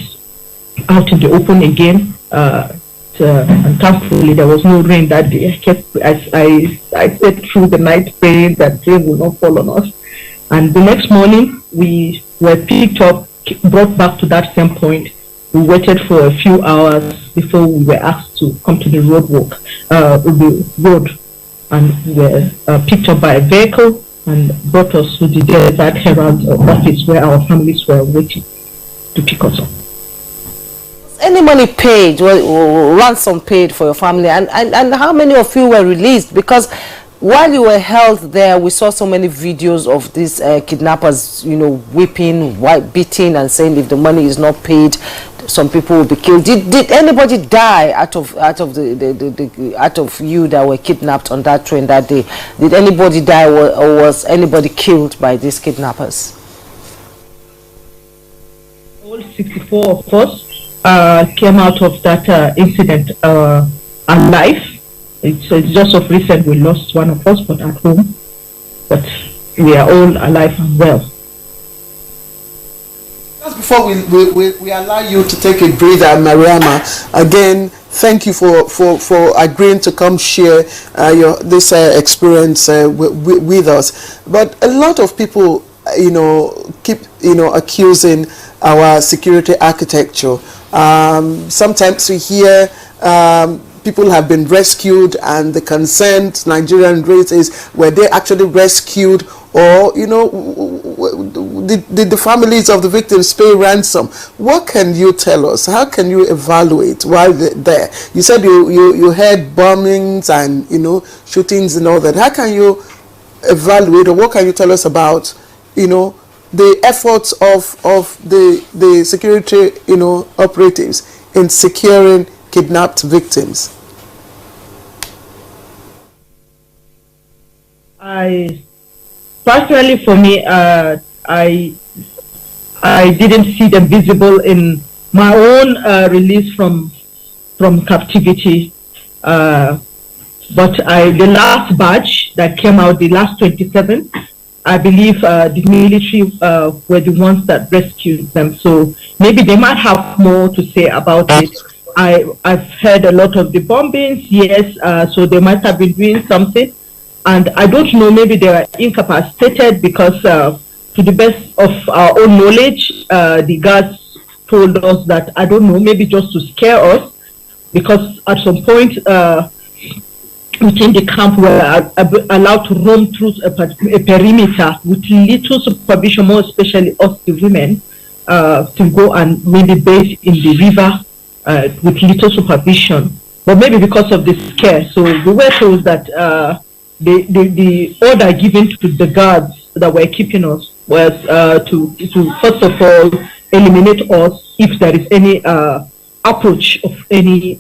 out in the open again, and thankfully there was no rain that day. I stayed through the night praying that rain will not fall on us. And the next morning we were picked up, brought back to that same point. We waited for a few hours before we were asked to come to the the road, and we were picked up by a vehicle and brought us to the Desert Herald office, where our families were waiting to pick us up. Any money paid, ransom paid for your family, and how many of you were released? Because while you were held there, we saw so many videos of these kidnappers, whipping, beating, and saying if the money is not paid, some people will be killed. Did anybody die out of you that were kidnapped on that train that day? Did anybody die, or was anybody killed by these kidnappers? All 64 of us came out of that incident alive. It's just of recent we lost one of us, but at home. But we are all alive and well. Just before we allow you to take a breather, Mariama, again, thank you for agreeing to come share this experience with us. But a lot of people, keep accusing our security architecture. Sometimes we hear people have been rescued, and the concerned Nigerian race is, were they actually rescued, or did the families of the victims pay ransom? What can you tell us? How can you evaluate while they're there? You said you heard bombings and shootings and all that. How can you evaluate, or what can you tell us about the efforts of the security operatives in securing kidnapped victims? Personally, for me, I didn't see them visible in my own release from captivity. But the last batch that came out, the last 27, I believe the military were the ones that rescued them. So maybe they might have more to say about it. I've heard a lot of the bombings, yes, so they might have been doing something. And I don't know, maybe they were incapacitated, because to the best of our own knowledge, the guards told us that, I don't know, maybe just to scare us, because at some point within the camp we were allowed to roam through a perimeter with little supervision, more especially us, the women, to go and maybe bathe in the river with little supervision. But maybe because of the scare, so we were told that the order given to the guards that were keeping us was to first of all eliminate us if there is any approach of any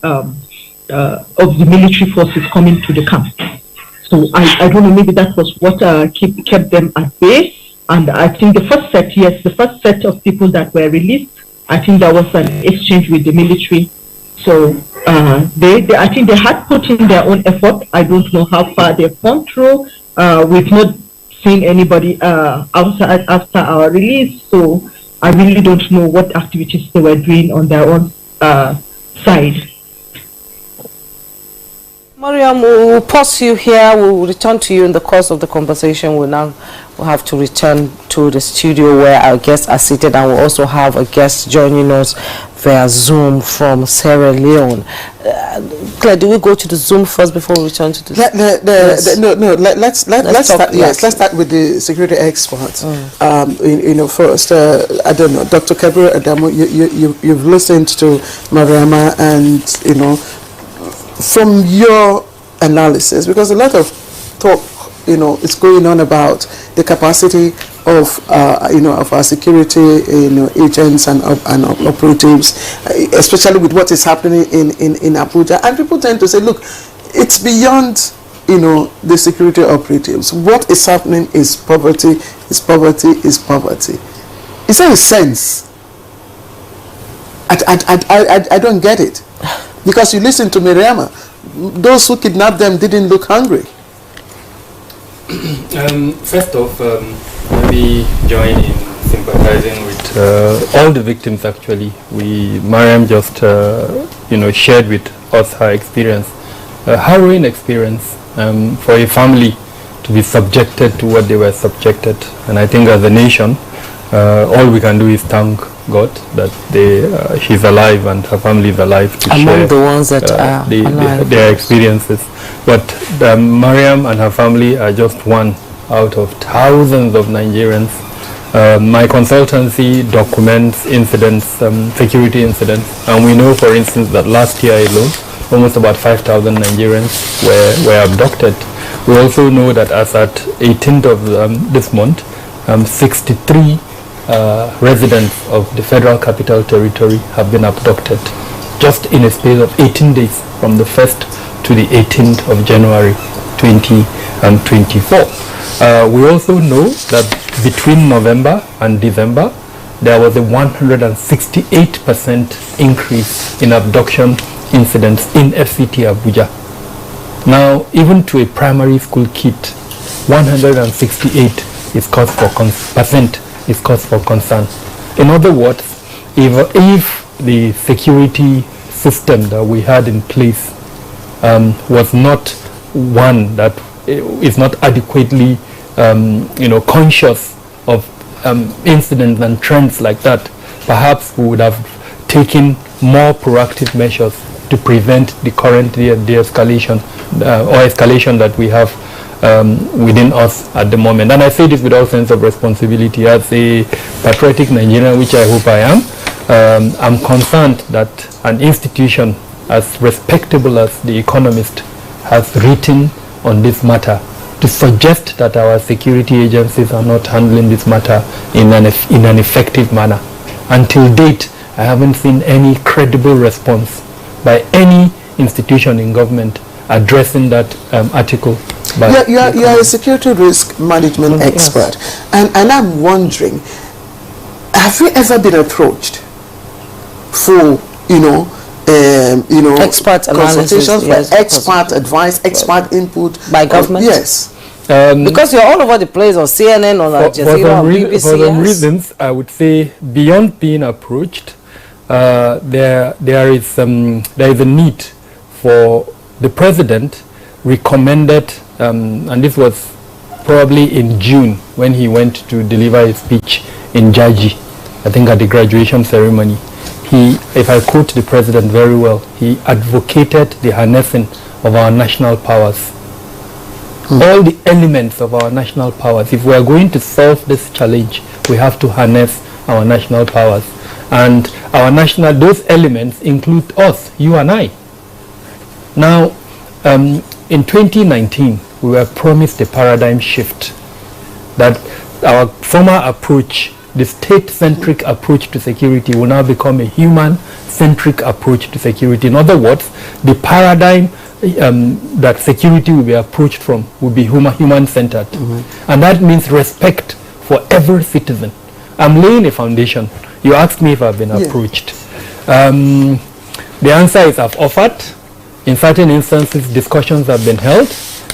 of the military forces coming to the camp. So I don't know, maybe that was what kept them at bay. And I think the first set of people that were released, I think there was an exchange with the military. So I think they had put in their own effort. I don't know how far they've gone through. We've not seen anybody outside after our release, so I really don't know what activities they were doing on their own side. Mariam, we'll pause you here. We'll return to you in the course of the conversation. We'll have to return to the studio where our guests are seated, and we'll also have a guest joining us via Zoom from Sierra Leone. Claire, do we go to the Zoom first before we return to the... Let's start with the security experts. First, I don't know, Dr. Kabir Adamu, you've listened to Mariama, and, from your analysis, because a lot of talk, is going on about the capacity of, of our security, agents and operatives, especially with what is happening in Abuja. And people tend to say, look, it's beyond, the security operatives. What is happening is poverty, is poverty, is poverty. Is there a sense? I don't get it. Because you listen to Mariama, those who kidnapped them didn't look hungry. First off, let me join in sympathizing with all the victims. Actually, Mariam just shared with us her experience, a harrowing experience for a family to be subjected to what they were subjected. And I think as a nation, all we can do is thank God that she's alive and her family is alive to among share the ones that are alive. Their experiences. But Mariam and her family are just one out of thousands of Nigerians. My consultancy documents incidents, security incidents, and we know, for instance, that last year alone, almost about 5,000 Nigerians were abducted. We also know that as at 18th of this month, 63 residents of the Federal Capital Territory have been abducted, just in a space of 18 days, from the 1st to the 18th of January 2024. We also know that between November and December, there was a 168% increase in abduction incidents in FCT Abuja. Now, even to a primary school kid, 168 is cause for concern. In other words, if the security system that we had in place was not one that is not adequately conscious of incidents and trends like that, perhaps we would have taken more proactive measures to prevent the current de-escalation or escalation that we have within us at the moment. And I say this with all sense of responsibility. As a patriotic Nigerian, which I hope I am, I'm concerned that an institution as respectable as The Economist has written on this matter to suggest that our security agencies are not handling this matter in an effective manner. Until date, I haven't seen any credible response by any institution in government addressing that article. You are a security risk management expert, and I'm wondering, have you ever been approached for expert consultations, expert advice, expert input by government? Yes. Because you're all over the place on CNN, on Al Jazeera, on BBC. For some reasons, I would say beyond being approached, there is a need for the president recommended, and this was probably in June when he went to deliver his speech in Jaji, I think at the graduation ceremony. If I quote the president very well, he advocated the harnessing of our national powers. All the elements of our national powers. If we are going to solve this challenge, we have to harness our national powers. And those elements include us, you and I. Now, in 2019, we were promised a paradigm shift, that our former approach, the state-centric approach to security, will now become a human-centric approach to security. In other words, the paradigm that security will be approached from will be human-centered. And that means respect for every citizen. I'm laying a foundation. You asked me if I've been approached. The answer is I've offered. In certain instances, discussions have been held,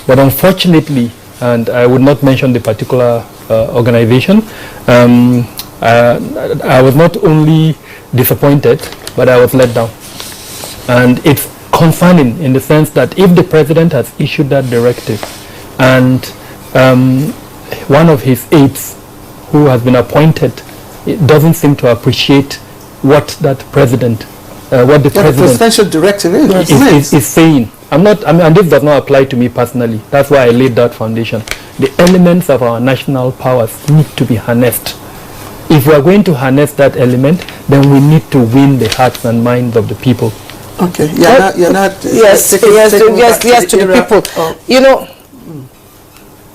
but unfortunately, and I would not mention the particular organization, I was not only disappointed, but I was let down. And it's concerning in the sense that if the president has issued that directive and one of his aides who has been appointed doesn't seem to appreciate what that president, what the presidential directive is saying. And this does not apply to me personally. That's why I laid that foundation. The elements of our national powers need to be harnessed. If we are going to harness that element, then we need to win the hearts and minds of the people. Okay, you're not yes, to the people. Oh. You know,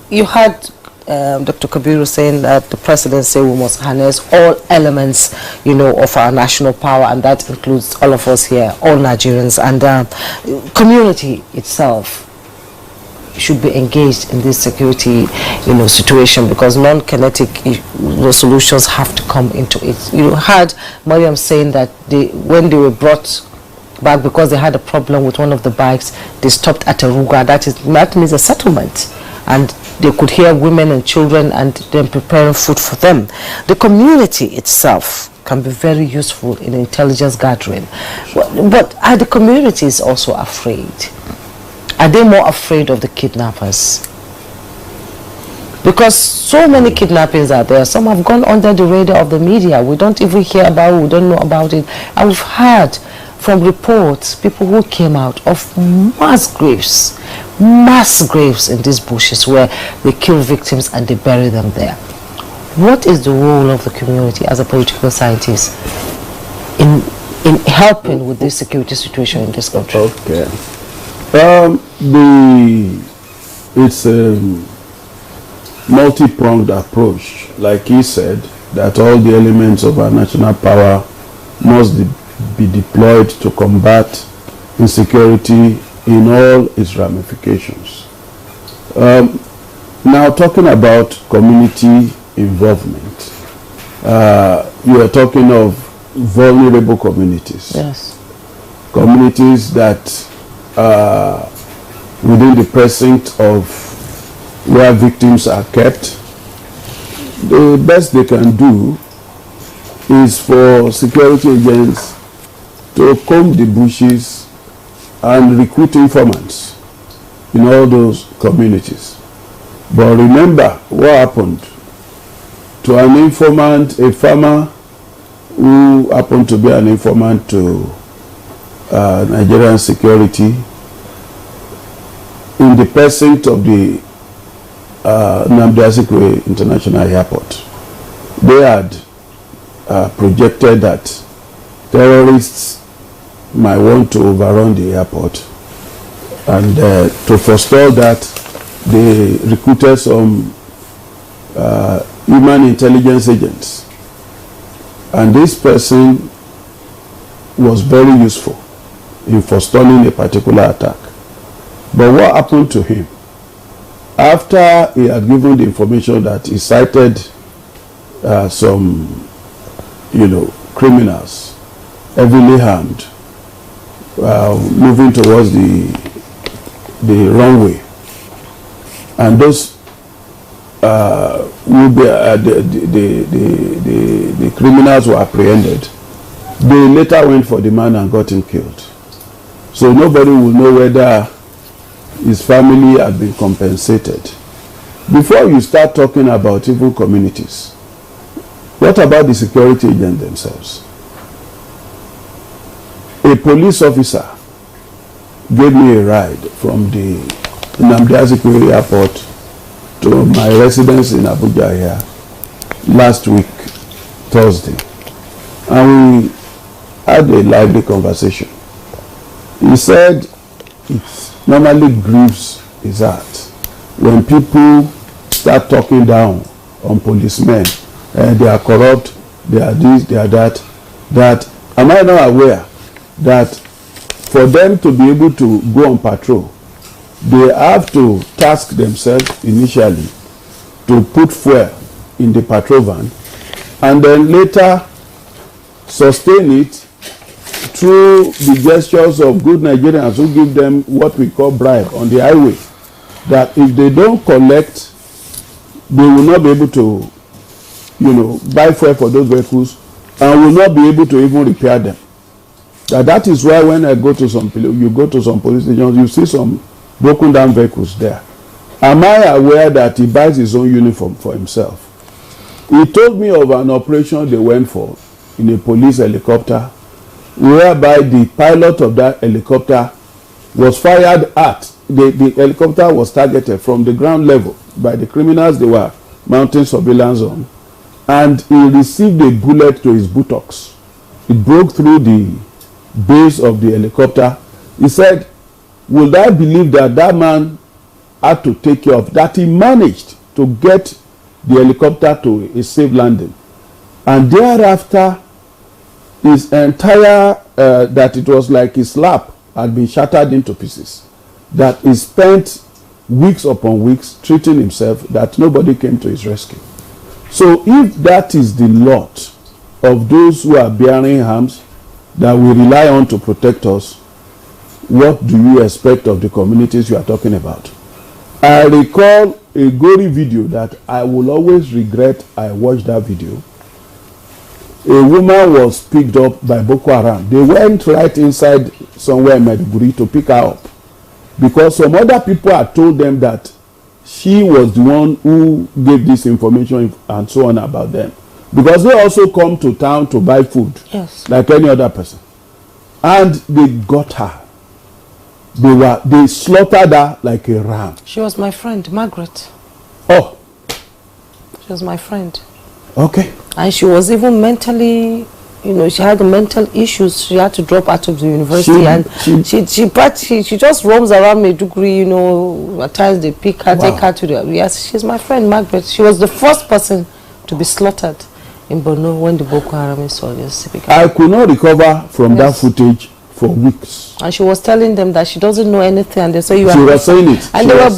you had Dr. Kabiru saying that the president said we must harness all elements, you know, of our national power, and that includes all of us here, all Nigerians, and community itself should be engaged in this security, you know, situation, because non-kinetic solutions have to come into it. You had Mariam saying that when they were brought back because they had a problem with one of the bikes, they stopped at a Ruga. That means a settlement, and they could hear women and children and then preparing food for them. The community itself can be very useful in intelligence gathering. But are the communities also afraid? Are they more afraid of the kidnappers? Because so many kidnappings are there. Some have gone under the radar of the media. We don't even hear about it. We don't know about it. And we've heard from reports, people who came out of mass graves in these bushes where they kill victims and they bury them there. What is the role of the community as a political scientist in helping with this security situation in this country? Okay. It's a multi-pronged approach. Like he said, that all the elements of our national power must be deployed to combat insecurity in all its ramifications. Now, talking about community involvement, you are talking of vulnerable communities. Yes. Communities that are within the precinct of where victims are kept. The best they can do is for security agents to comb the bushes and recruit informants in all those communities. But remember what happened to an informant, a farmer who happened to be an informant to Nigerian security in the precinct of the Nnamdi Azikiwe International Airport. They had projected that terrorists might want to overrun the airport, and to forestall that, they recruited some human intelligence agents, and this person was very useful in forestalling a particular attack. But what happened to him? After he had given the information that he cited some, criminals, heavily armed, moving towards the runway, and those the criminals were apprehended. They later went for the man and got him killed. So nobody will know whether his family had been compensated. Before you start talking about even communities, what about the security agents themselves? A police officer gave me a ride from the Nnamdi Azikiwe Airport to my residence in Abuja here last week, Thursday. And we had a lively conversation. He said it normally grieves his heart when people start talking down on policemen. They are corrupt, they are this, they are that. Am I not aware that for them to be able to go on patrol, they have to task themselves initially to put fuel in the patrol van and then later sustain it through the gestures of good Nigerians who give them what we call bribe on the highway, that if they don't collect, they will not be able to, buy fuel for those vehicles and will not be able to even repair them. That is why when I go to you go to some police stations, you see some broken down vehicles there. Am I aware that he buys his own uniform for himself? He told me of an operation they went for in a police helicopter, whereby the pilot of that helicopter was fired at. The helicopter was targeted from the ground level by the criminals they were mounting surveillance on, and he received a bullet to his buttocks. It broke through the base of the helicopter. He said, would I believe that that man had to take care of that? He managed to get the helicopter to a safe landing, and thereafter his entire that it was like his lap had been shattered into pieces, that he spent weeks upon weeks treating himself, that nobody came to his rescue. So if that is the lot of those who are bearing arms that we rely on to protect us, what do you expect of the communities you are talking about? I recall a gory video that I will always regret I watched that video. A woman was picked up by Boko Haram. They went right inside somewhere in Maiduguri to pick her up, because some other people had told them that she was the one who gave this information and so on about them, because they also come to town to buy food, yes, like any other person. And they got her. They slaughtered her like a ram. She was my friend, Margaret. Oh. She was my friend. Okay. And she was even mentally, she had mental issues. She had to drop out of the university, she just roams around Maiduguri, at times they pick her, take her to the, yes, she's my friend, Margaret. She was the first person to be slaughtered in Borno when the Boko Haram soldiers began. I could not recover from that footage for weeks. And she was telling them that she doesn't know anything, and they say she was saying it. And they were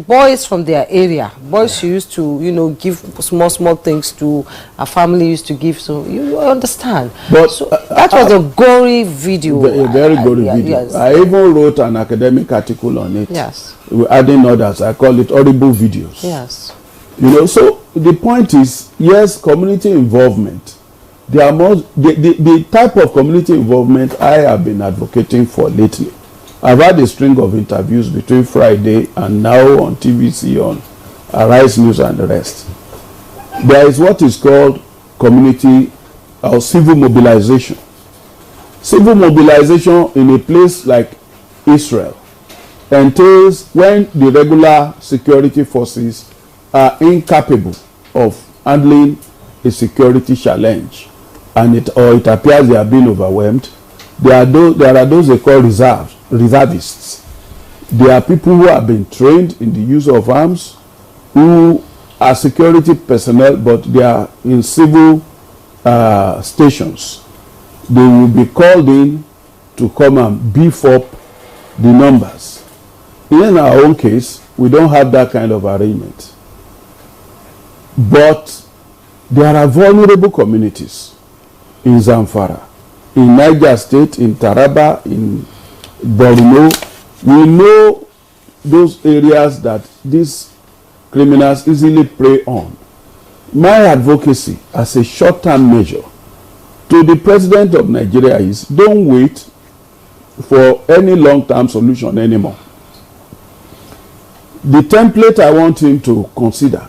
boys from their area. Boys she used to, give small things to. Her family used to give. So you understand. But so that was a gory video. A very gory video. Yes. I even wrote an academic article on it. Yes. Adding others. I call it horrible videos. Yes. So the point is, yes, community involvement. There are more, the type of community involvement I have been advocating for lately. I've had a string of interviews between Friday and now on TVC, on Arise News and the rest. There is what is called community or civil mobilization. Civil mobilization in a place like Israel entails when the regular security forces are incapable of handling a security challenge, and it appears they are being overwhelmed. There are those they call reservists. They are people who have been trained in the use of arms, who are security personnel, but they are in civil stations. They will be called in to come and beef up the numbers. In our own case, we don't have that kind of arrangement. But there are vulnerable communities in Zamfara, in Niger State, in Taraba, in Borno. We know those areas that these criminals easily prey on. My advocacy as a short-term measure to the president of Nigeria is, don't wait for any long-term solution anymore. The template I want him to consider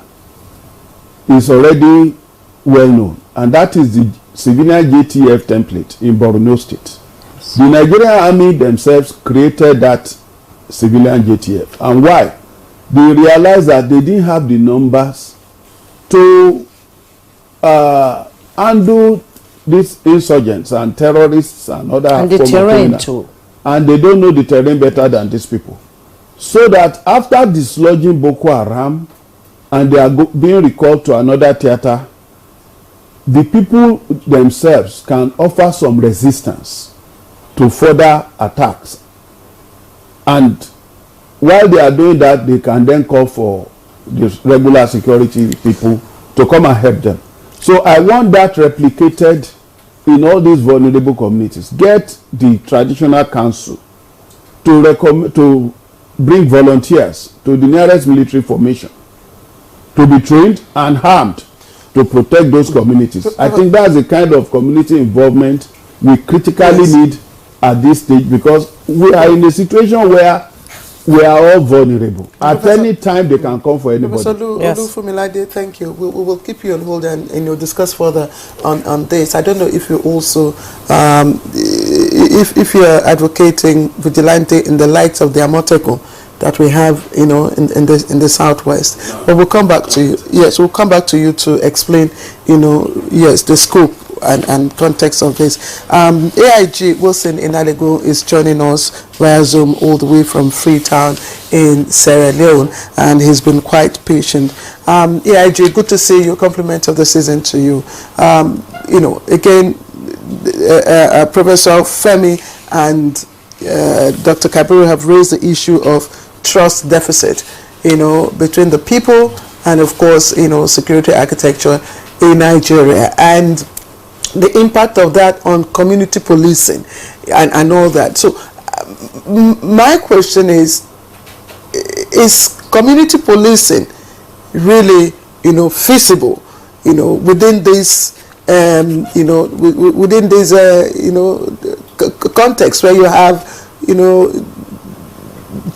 is already well known, and that is the civilian JTF template in Borno State. The Nigerian army themselves created that civilian JTF. And why? They realized that they didn't have the numbers to handle these insurgents and terrorists and other and the terrain too. And they don't know the terrain better than these people. So that after dislodging Boko Haram and they are being recalled to another theater, the people themselves can offer some resistance to further attacks. And while they are doing that, they can then call for the regular security people to come and help them. So I want that replicated in all these vulnerable communities. Get the traditional council to bring volunteers to the nearest military formation to be trained and armed to protect those communities. I think that's the kind of community involvement we critically need at this stage, because we are in a situation where we are all vulnerable. At any time, they can come for anybody. Professor Olufumilade, thank you. We will keep you on hold and discuss further on this. I don't know if you also, if you are advocating vigilante in the likes of the Amotekun that we have, in the southwest. But we'll come back to you. Yes, we'll come back to you to explain, yes, the scope and context of this. AIG Wilson Inalego is joining us via Zoom all the way from Freetown in Sierra Leone, and he's been quite patient. AIG, good to see you. Compliment of the season to you. Again, Professor Femi and Dr. Kabiru have raised the issue of trust deficit, between the people and, of course, security architecture in Nigeria, and the impact of that on community policing and all that. So my question is community policing really, feasible, within this, within this, context where you have,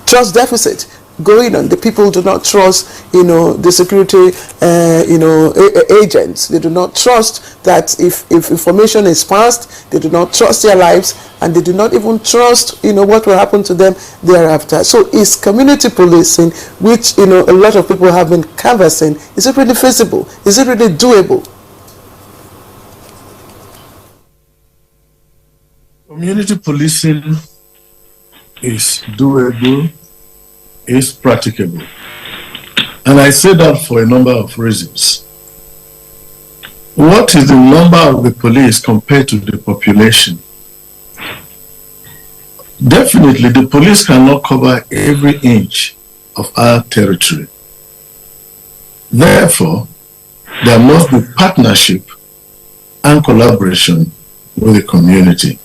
trust deficit going on? The people do not trust, the security, agents. They do not trust that if information is passed, they do not trust their lives, and they do not even trust, what will happen to them thereafter. So is community policing, which, a lot of people have been canvassing, is it really feasible? Is it really doable? Community policing is doable, is practicable. And I say that for a number of reasons. What is the number of the police compared to the population? Definitely, the police cannot cover every inch of our territory. Therefore, there must be partnership and collaboration with the community.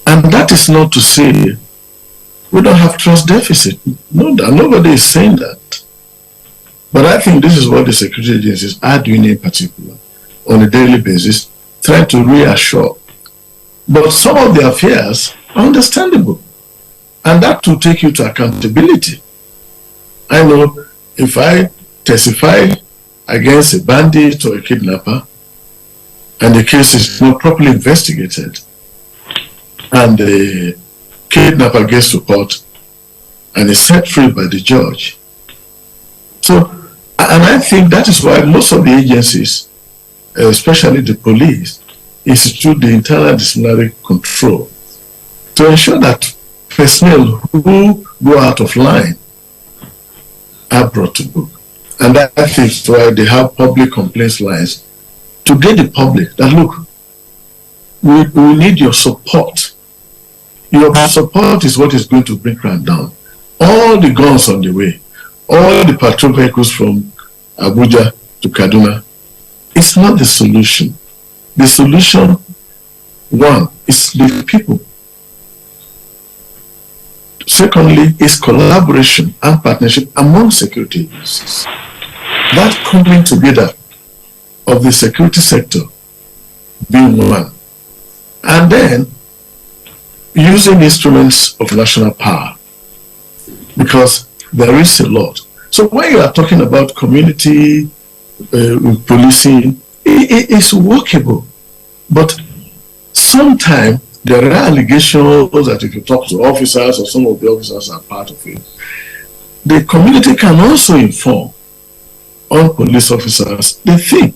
And that is not to say we don't have trust deficit. No, nobody is saying that. But I think this is what the security agencies are doing in particular on a daily basis, trying to reassure. But some of their fears are understandable. And that will take you to accountability. I know if I testify against a bandit or a kidnapper, and the case is not properly investigated, and the kidnapper gets to court and is set free by the judge. So, and I think that is why most of the agencies, especially the police, institute the internal disciplinary control to ensure that personnel who go out of line are brought to book. And I think that's why they have public complaints lines to get the public that, look, we need your support. Your support is what is going to bring crime down. All the guns on the way, all the patrol vehicles from Abuja to Kaduna, it's not the solution. The solution, one, is the people. Secondly, is collaboration and partnership among security agencies. That coming together of the security sector being one. And then using instruments of national power, because there is a lot. So when you are talking about community policing, it is workable. But sometimes there are allegations that if you talk to officers or some of the officers are part of it, the community can also inform on police officers they think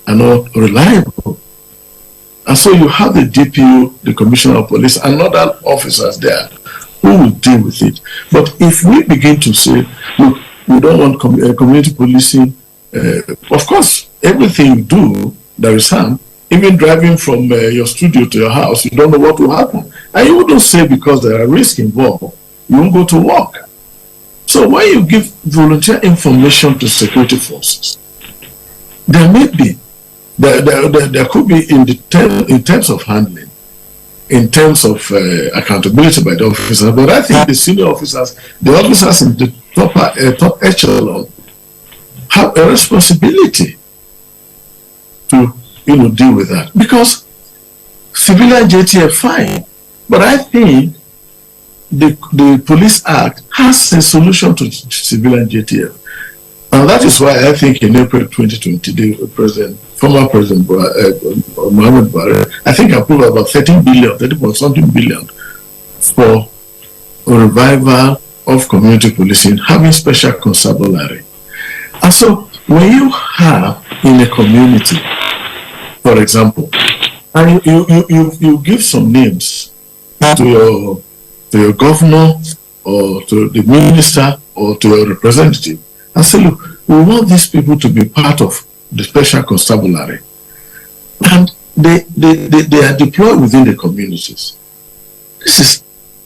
are not reliable. And so you have the DPO, the Commissioner of Police, and other officers there who will deal with it. But if we begin to say, look, we don't want community policing, of course, everything you do, there is harm. Even driving from your studio to your house, you don't know what will happen. And you wouldn't say because there are risks involved, you won't go to work. So when you give volunteer information to security forces, there may be, there could be in terms of handling, in terms of accountability by the officers, but I think the senior officers, the officers in the top echelon, have a responsibility to deal with that, because civilian JTF, fine. But I think the Police Act has a solution to civilian JTF. And that is why I think in April 2020, the former President Muhammad Buhari, I think approved about 30.something billion for a revival of community policing, having special constabulary. And so when you have in a community, for example, and you give some names to your governor or to the minister or to your representative and say, look, we want these people to be part of the special constabulary. And they are deployed within the communities.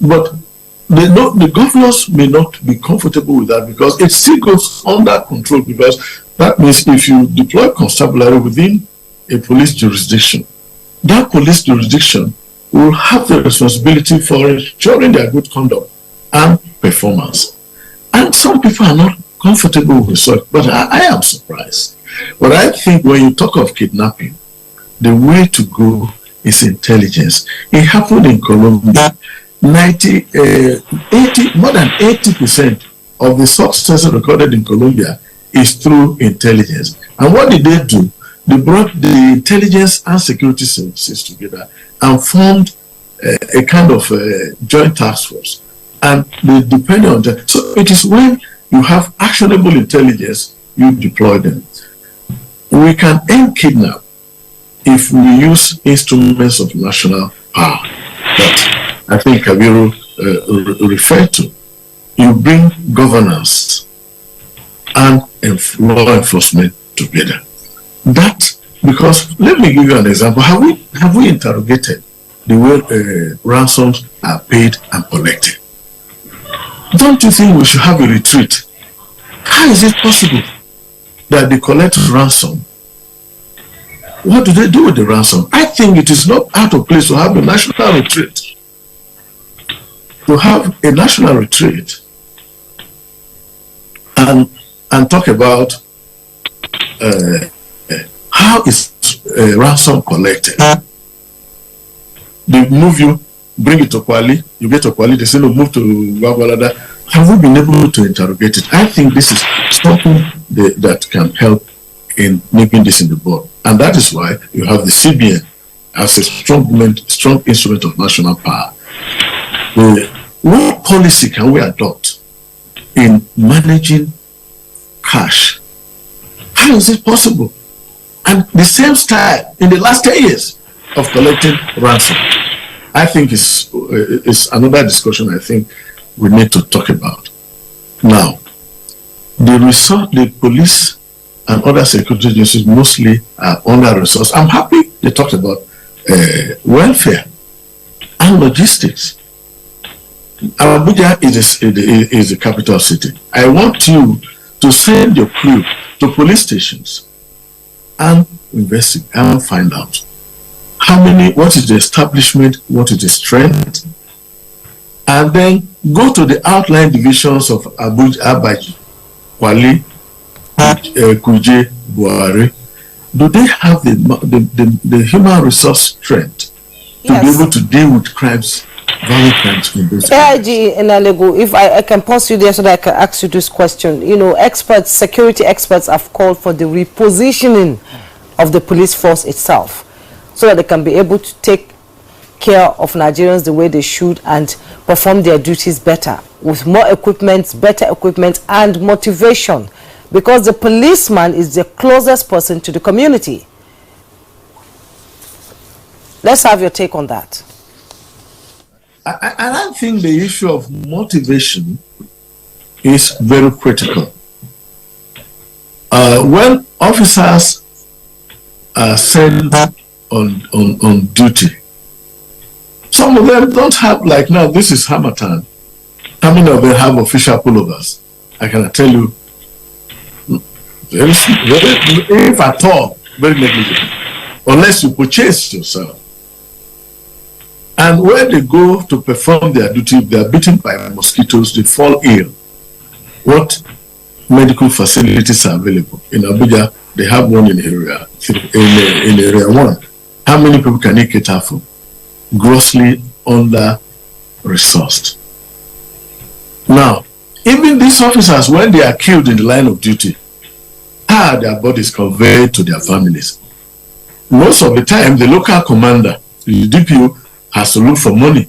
But the governors may not be comfortable with that because it still goes under control, because that means if you deploy constabulary within a police jurisdiction, that police jurisdiction will have the responsibility for ensuring their good conduct and performance. And some people are not comfortable with such, but I am surprised. But I think when you talk of kidnapping, the way to go is intelligence. It happened in Colombia. More than 80% of the success recorded in Colombia is through intelligence. And what did they do? They brought the intelligence and security services together and formed a kind of joint task force. And they depend on that. So it is when you have actionable intelligence, you deploy them. We can end kidnap if we use instruments of national power that I think Kabiru referred to. You bring governance and law enforcement together. That, because let me give you an example. Have we interrogated the way ransoms are paid and collected? Don't you think we should have a retreat? How is it possible that they collect ransom? What do they do with the ransom? I think it is not out of place to have a national retreat. To have a national retreat and talk about how is ransom collected. They move you, bring it to Kwali, you get to Kwali, they say no, move to Gwagwalada. Have we been able to interrogate it? I think this is something that can help in making this in the board. And that is why you have the CBN as a strong instrument of national power. What policy can we adopt in managing cash? How is it possible? And the same style in the last 10 years of collecting ransom. I think it's another discussion I think we need to talk about. Now, the police and other security agencies mostly are under-resourced. I'm happy they talked about welfare and logistics. Abuja is the capital city. I want you to send your crew to police stations and investigate and find out what is the establishment, what is the strength, and then go to the outlying divisions of Abuja, Abaji, Kwali, Kuje, Buhari. Do they have the human resource strength to be able to deal with crimes, violent crimes in those AIG Enalego, if I can pause you there so that I can ask you this question. You know, security experts have called for the repositioning of the police force itself so that they can be able to take care of Nigerians the way they should and perform their duties better with more equipment, better equipment and motivation, because the policeman is the closest person to the community. Let's have your take on that. I think the issue of motivation is very critical. When officers are sent on duty, some of them don't have, like now, this is Hamatan. How many of them have official pullovers? I can tell you, if at all, very negligible, unless you purchase yourself. And when they go to perform their duty, they are bitten by mosquitoes, they fall ill. What medical facilities are available? In Abuja, they have one in area 1. How many people can you cater for? grossly under-resourced. Now, even these officers, when they are killed in the line of duty, how are their bodies conveyed to their families? Most of the time, the local commander, the DPO, has to look for money.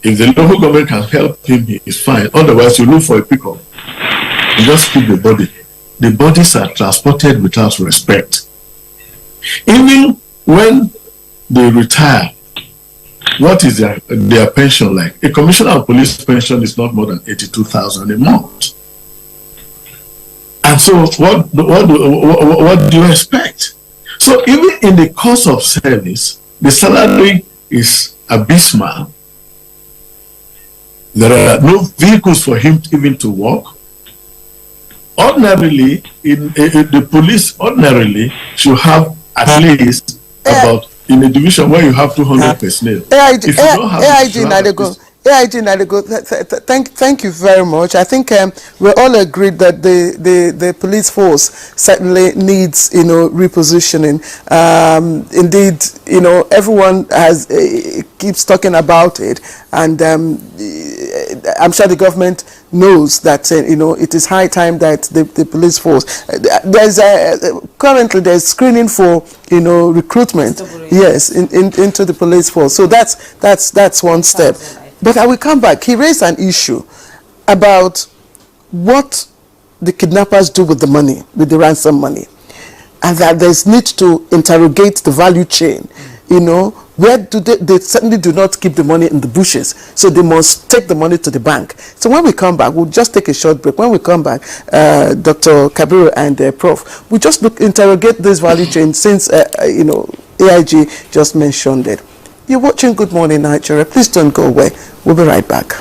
If the local government can help him, he is fine. Otherwise, you look for a pickup and just keep the body. The bodies are transported without respect. Even when they retire, what is their pension like? A commissioner of police pension is not more than 82,000 a month. And so what do you expect? So even in the course of service, the salary is abysmal. There are no vehicles for him even to walk. Ordinarily, the police ordinarily should have at least about, in a division where you have 200 personnel. AIG Nadego, thank you very much. I think we're all agreed that the police force certainly needs, repositioning. Indeed, everyone keeps talking about it, and I'm sure the government knows that it is high time that the police force. Currently there's screening for recruitment. Yes, into the police force. So that's one step. But I will come back. He raised an issue about what the kidnappers do with the money, with the ransom money, and that there's need to interrogate the value chain. Where do they certainly do not keep the money in the bushes, so they must take the money to the bank. So when we come back, we'll just take a short break. When we come back, Dr. Kabiru and Prof, we just interrogate this value chain since AIG just mentioned it. You're watching Good Morning Nigeria. Please don't go away. We'll be right back.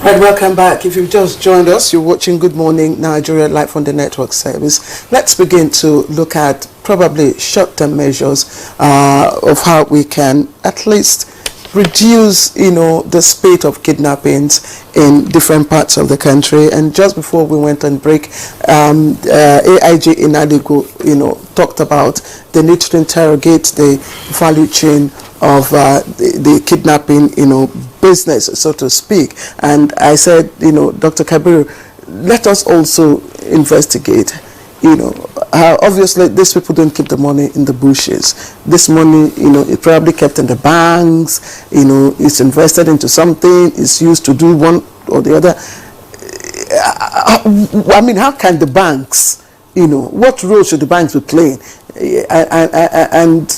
Right, welcome back. If you've just joined us, you're watching Good Morning Nigeria live on the network service. Let's begin to look at probably short-term measures of how we can at least reduce, the spate of kidnappings in different parts of the country. And just before we went on break, AIG Nadego, talked about the need to interrogate the value chain of the kidnapping, business, so to speak. And I said, Dr. Kabiru, let us also investigate, how obviously these people don't keep the money in the bushes. This money, it probably kept in the banks, it's invested into something, it's used to do one or the other. I mean, how can the banks, what role should the banks be playing? And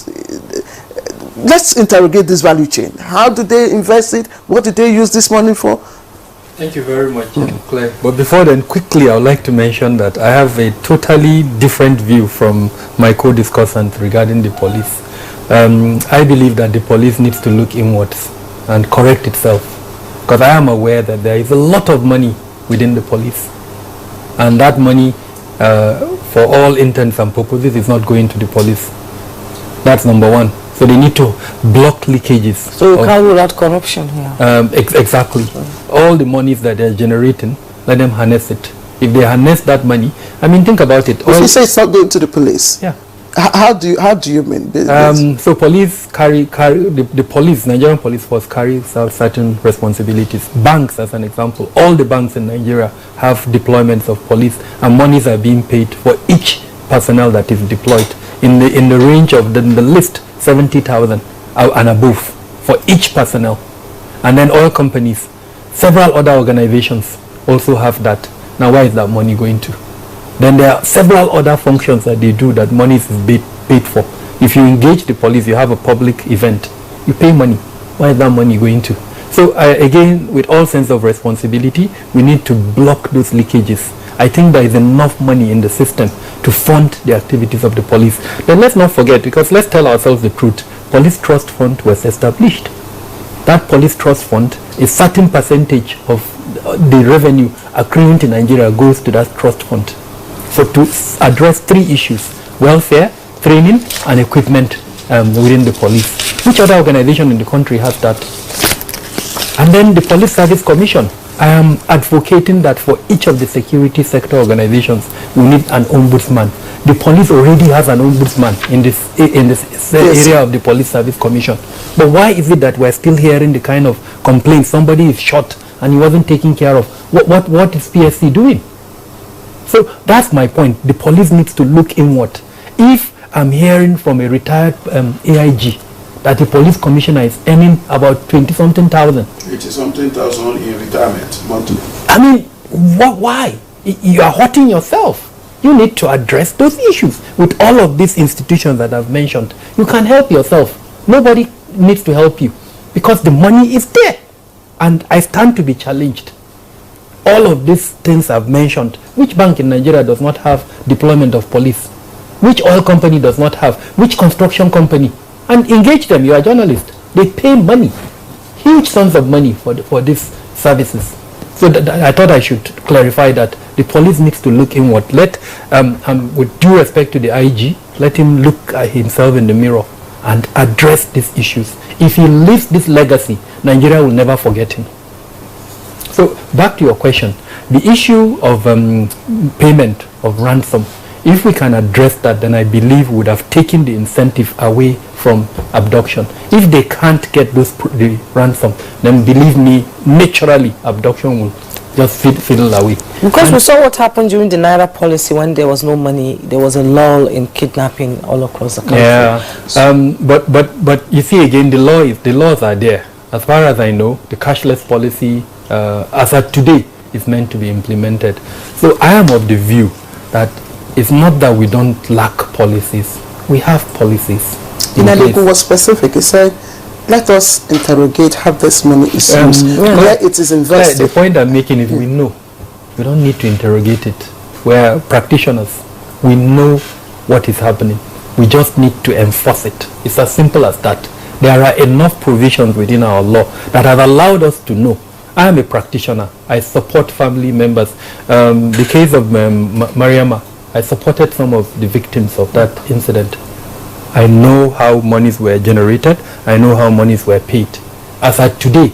let's interrogate this value chain. How do they invest it? What did they use this money for? Thank you very much, Claire. But before then, quickly, I would like to mention that I have a totally different view from my co-discussant regarding the police. I believe that the police needs to look inwards and correct itself, because I am aware that there is a lot of money within the police, and that money, for all intents and purposes, is not going to the police. That's number one. So they need to block leakages. So you can't rule out corruption here. Exactly. All the monies that they're generating, let them harness it. If they harness that money, I mean, think about it. If you say it's not going to the police, yeah. How do you mean? So police the police, Nigerian police force carries out certain responsibilities. Banks, as an example, all the banks in Nigeria have deployments of police, and monies are being paid for each personnel that is deployed in the range of the list 70,000 and above for each personnel. And then oil companies, several other organizations also have that. Now where is that money going to? Then there are several other functions that they do that money is paid for. If you engage the police, you have a public event, you pay money. Where is that money going to? So again, with all sense of responsibility, we need to block those leakages. I think there is enough money in the system to fund the activities of the police. Then let's not forget, because let's tell ourselves the truth, Police Trust Fund was established. That Police Trust Fund, a certain percentage of the revenue accruing to Nigeria goes to that trust fund. So to address three issues: welfare, training, and equipment within the police. Which other organization in the country has that? And then the Police Service Commission. I am advocating that for each of the security sector organizations, we need an ombudsman. The police already has an ombudsman in this area of the Police Service Commission. But why is it that we're still hearing the kind of complaints? Somebody is shot and he wasn't taken care of. What is PSC doing? So that's my point. The police needs to look inward. If I'm hearing from a retired AIG that the police commissioner is earning about 20-something thousand. 80-something thousand in retirement monthly. I mean, why? You are hurting yourself. You need to address those issues with all of these institutions that I've mentioned. You can help yourself. Nobody needs to help you because the money is there. And I stand to be challenged. All of these things I've mentioned, which bank in Nigeria does not have deployment of police? Which oil company does not have? Which construction company? And engage them. You are a journalist. They pay money, huge sums of money for these services. So I thought I should clarify that the police needs to look inward. Let, with due respect to the IG, let him look at himself in the mirror and address these issues. If he leaves this legacy, Nigeria will never forget him. So back to your question, the issue of payment of ransom, if we can address that, then I believe we would have taken the incentive away from abduction. If they can't get the ransom, then believe me, naturally abduction will just fiddle away. Because we saw what happened during the Naira policy when there was no money, there was a lull in kidnapping all across the country. Yeah, but you see again, the laws are there. As far as I know, the cashless policy, as of today, is meant to be implemented. So I am of the view that it's not that we don't lack policies. We have policies. Inaliku was specific. He said, let us interrogate how this money is used, where it is invested. The point I'm making is we know. We don't need to interrogate it. We're practitioners. We know what is happening. We just need to enforce it. It's as simple as that. There are enough provisions within our law that have allowed us to know. I am a practitioner. I support family members. The case of Mariama, I supported some of the victims of that incident. I know how monies were generated. I know how monies were paid. As at today,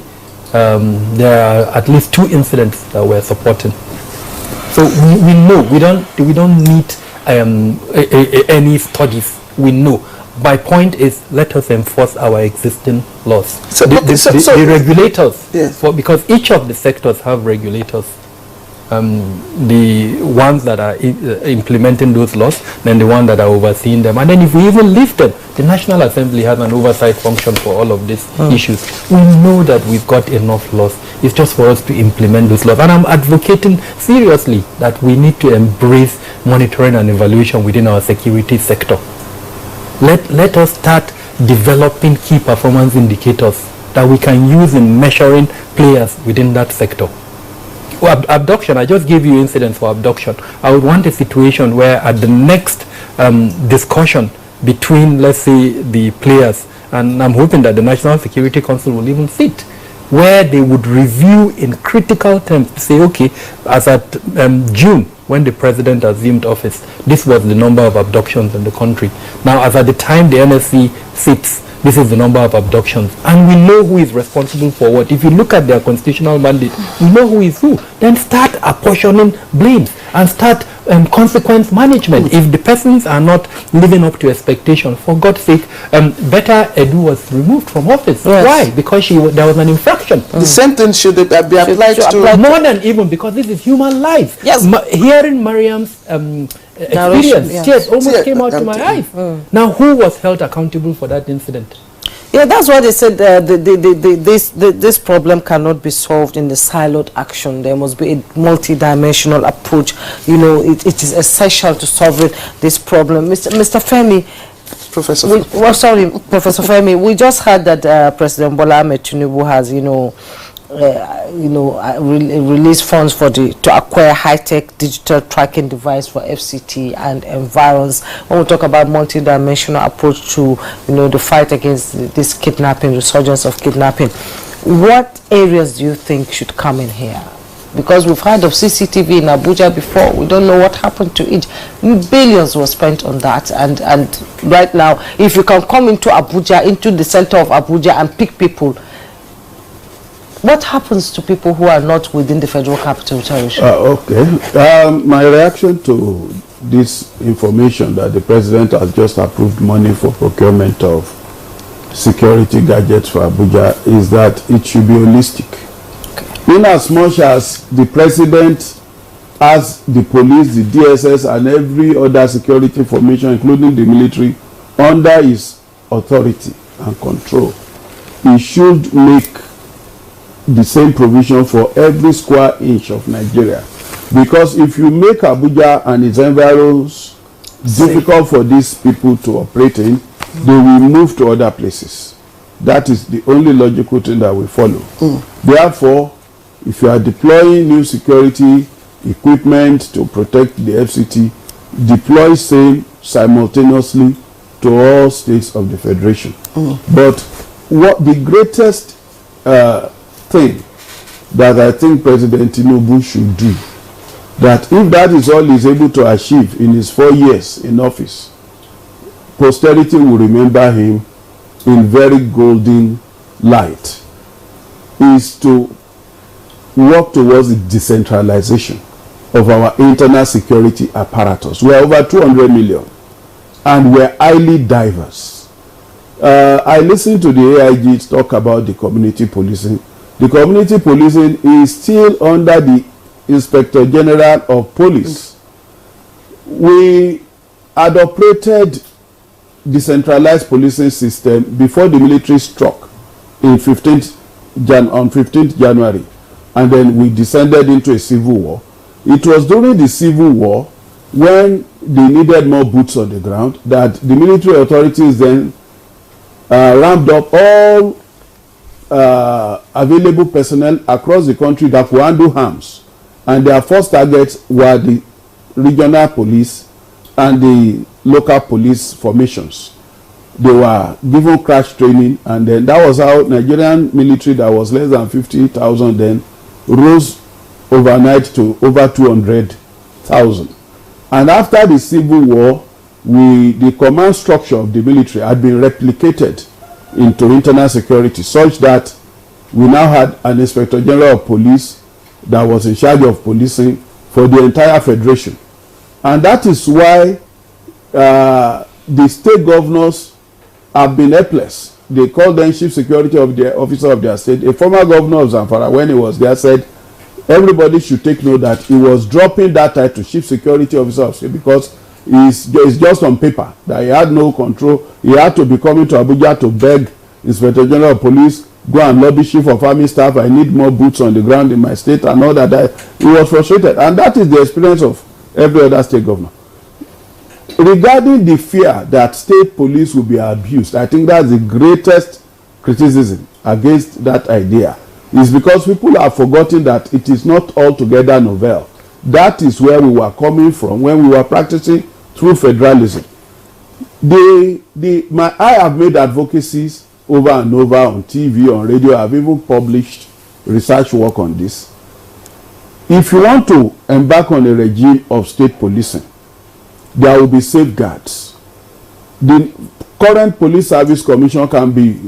there are at least 2 incidents that we're supporting. So we know. We don't need any studies. We know. My point is, let us enforce our existing laws. So the regulators, yes. Because each of the sectors have regulators. The ones that are implementing those laws, then the ones that are overseeing them. And then if we even lift them, the National Assembly has an oversight function for all of these issues. We know that we've got enough laws. It's just for us to implement those laws. And I'm advocating seriously that we need to embrace monitoring and evaluation within our security sector. Let us start developing key performance indicators that we can use in measuring players within that sector. Abduction, I just gave you incidents for abduction. I would want a situation where at the next discussion between, let's say, the players, and I'm hoping that the National Security Council will even sit, where they would review in critical terms to say, okay, as at June, when the president assumed office, this was the number of abductions in the country. Now, as at the time the NSC sits, this is the number of abductions. And we know who is responsible for what. If you look at their constitutional mandate, we know who is who. Then start apportioning blames and start consequence management. If the persons are not living up to expectation, for God's sake, Betta Edu was removed from office. Yes. Why? Because there was an infraction. The same thing should be applied to... More than even, because this is human life. Yes. Hearing Mariam's experience, tears almost came out to my eyes. Now, who was held accountable for that incident? Yeah, that's why they said this problem cannot be solved in the siloed action. There must be a multi-dimensional approach. You know, it is essential to solve this problem. Mr. Femi, Professor Femi, we just heard that President Bola Ahmed Tinubu has, release funds to acquire high-tech digital tracking device for FCT and environs. When we talk about multi-dimensional approach to the fight against this kidnapping, resurgence of kidnapping, what areas do you think should come in here? Because we've heard of CCTV in Abuja before. We don't know what happened to it. Billions were spent on that, and right now, if you can come into Abuja, into the center of Abuja, and pick people, what happens to people who are not within the Federal Capital Territory? Okay. My reaction to this information that the president has just approved money for procurement of security gadgets for Abuja is that it should be holistic. Okay. In as much as the president has the police, the DSS, and every other security formation, including the military, under his authority and control, he should make the same provision for every square inch of Nigeria. Because if you make Abuja and its environs difficult for these people to operate in, they will move to other places. That is the only logical thing that we follow. Therefore, if you are deploying new security equipment to protect the FCT, deploy same simultaneously to all states of the Federation. But what the greatest thing that I think President Tinubu should do, that if that is all he's able to achieve in his 4 years in office, posterity will remember him in very golden light, is to work towards the decentralization of our internal security apparatus. We are over 200 million and we are highly diverse. I listened to the AIG talk about the community policing. The community policing is still under the Inspector General of Police. We had operated decentralized policing system before the military struck in 15th January, and then we descended into a civil war. It was during the civil war, when they needed more boots on the ground, that the military authorities then ramped up all available personnel across the country that could handle arms, and their first targets were the regional police and the local police formations. They were given crash training, and then that was how Nigerian military that was less than 50,000 then rose overnight to over 200,000. And after the civil war, the command structure of the military had been replicated into internal security, such that we now had an Inspector General of Police that was in charge of policing for the entire federation. And that is why the state governors have been helpless. They call them chief security of the officer of their state. A former governor of Zamfara, when he was there, said everybody should take note that he was dropping that title, chief security officer of state, because it's just on paper, that he had no control. He had to be coming to Abuja to beg Inspector General of Police, go and lobby chief of army staff, I need more boots on the ground in my state, and all that. He was frustrated, and that is the experience of every other state governor. Regarding the fear that state police will be abused, I think that's the greatest criticism against that idea, is because people have forgotten that it is not altogether novel. That is where we were coming from when we were practicing through federalism. I have made advocacies over and over on TV, on radio. I've even published research work on this. If you want to embark on a regime of state policing, there will be safeguards. The current Police Service Commission can be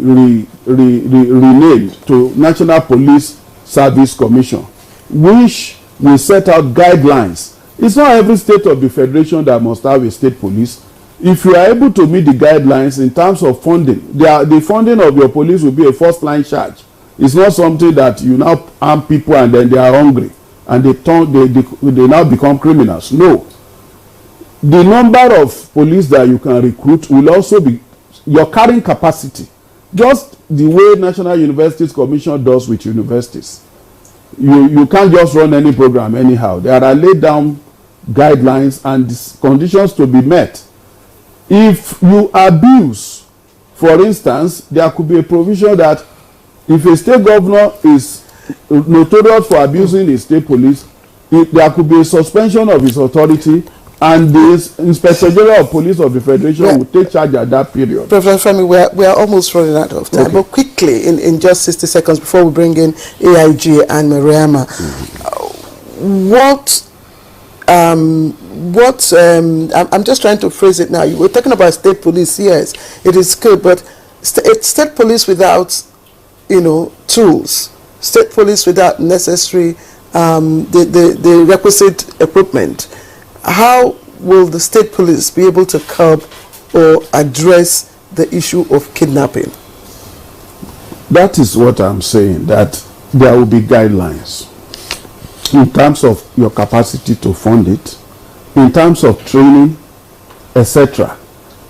renamed to National Police Service Commission, which will set out guidelines. It's not every state of the federation that must have a state police. If you are able to meet the guidelines in terms of funding, the funding of your police will be a first line charge. It's not something that you now arm people and then they are hungry and they now become criminals. No. The number of police that you can recruit will also be your carrying capacity, just the way National Universities Commission does with universities. You can't just run any program anyhow. There are laid down guidelines and conditions to be met. If you abuse, for instance, there could be a provision that if a state governor is notorious for abusing the state police, there could be a suspension of his authority, and the Inspector General of Police of the Federation will take charge at that period. Professor Femi, we are almost running out of time, but quickly, in just 60 seconds before we bring in AIG and Mariama, I'm just trying to phrase it now. You were talking about state police. Yes, it is good, but state police without, tools, state police without necessary the requisite equipment, how will the state police be able to curb or address the issue of kidnapping? That is what I'm saying, that there will be guidelines in terms of your capacity to fund it, in terms of training, etc.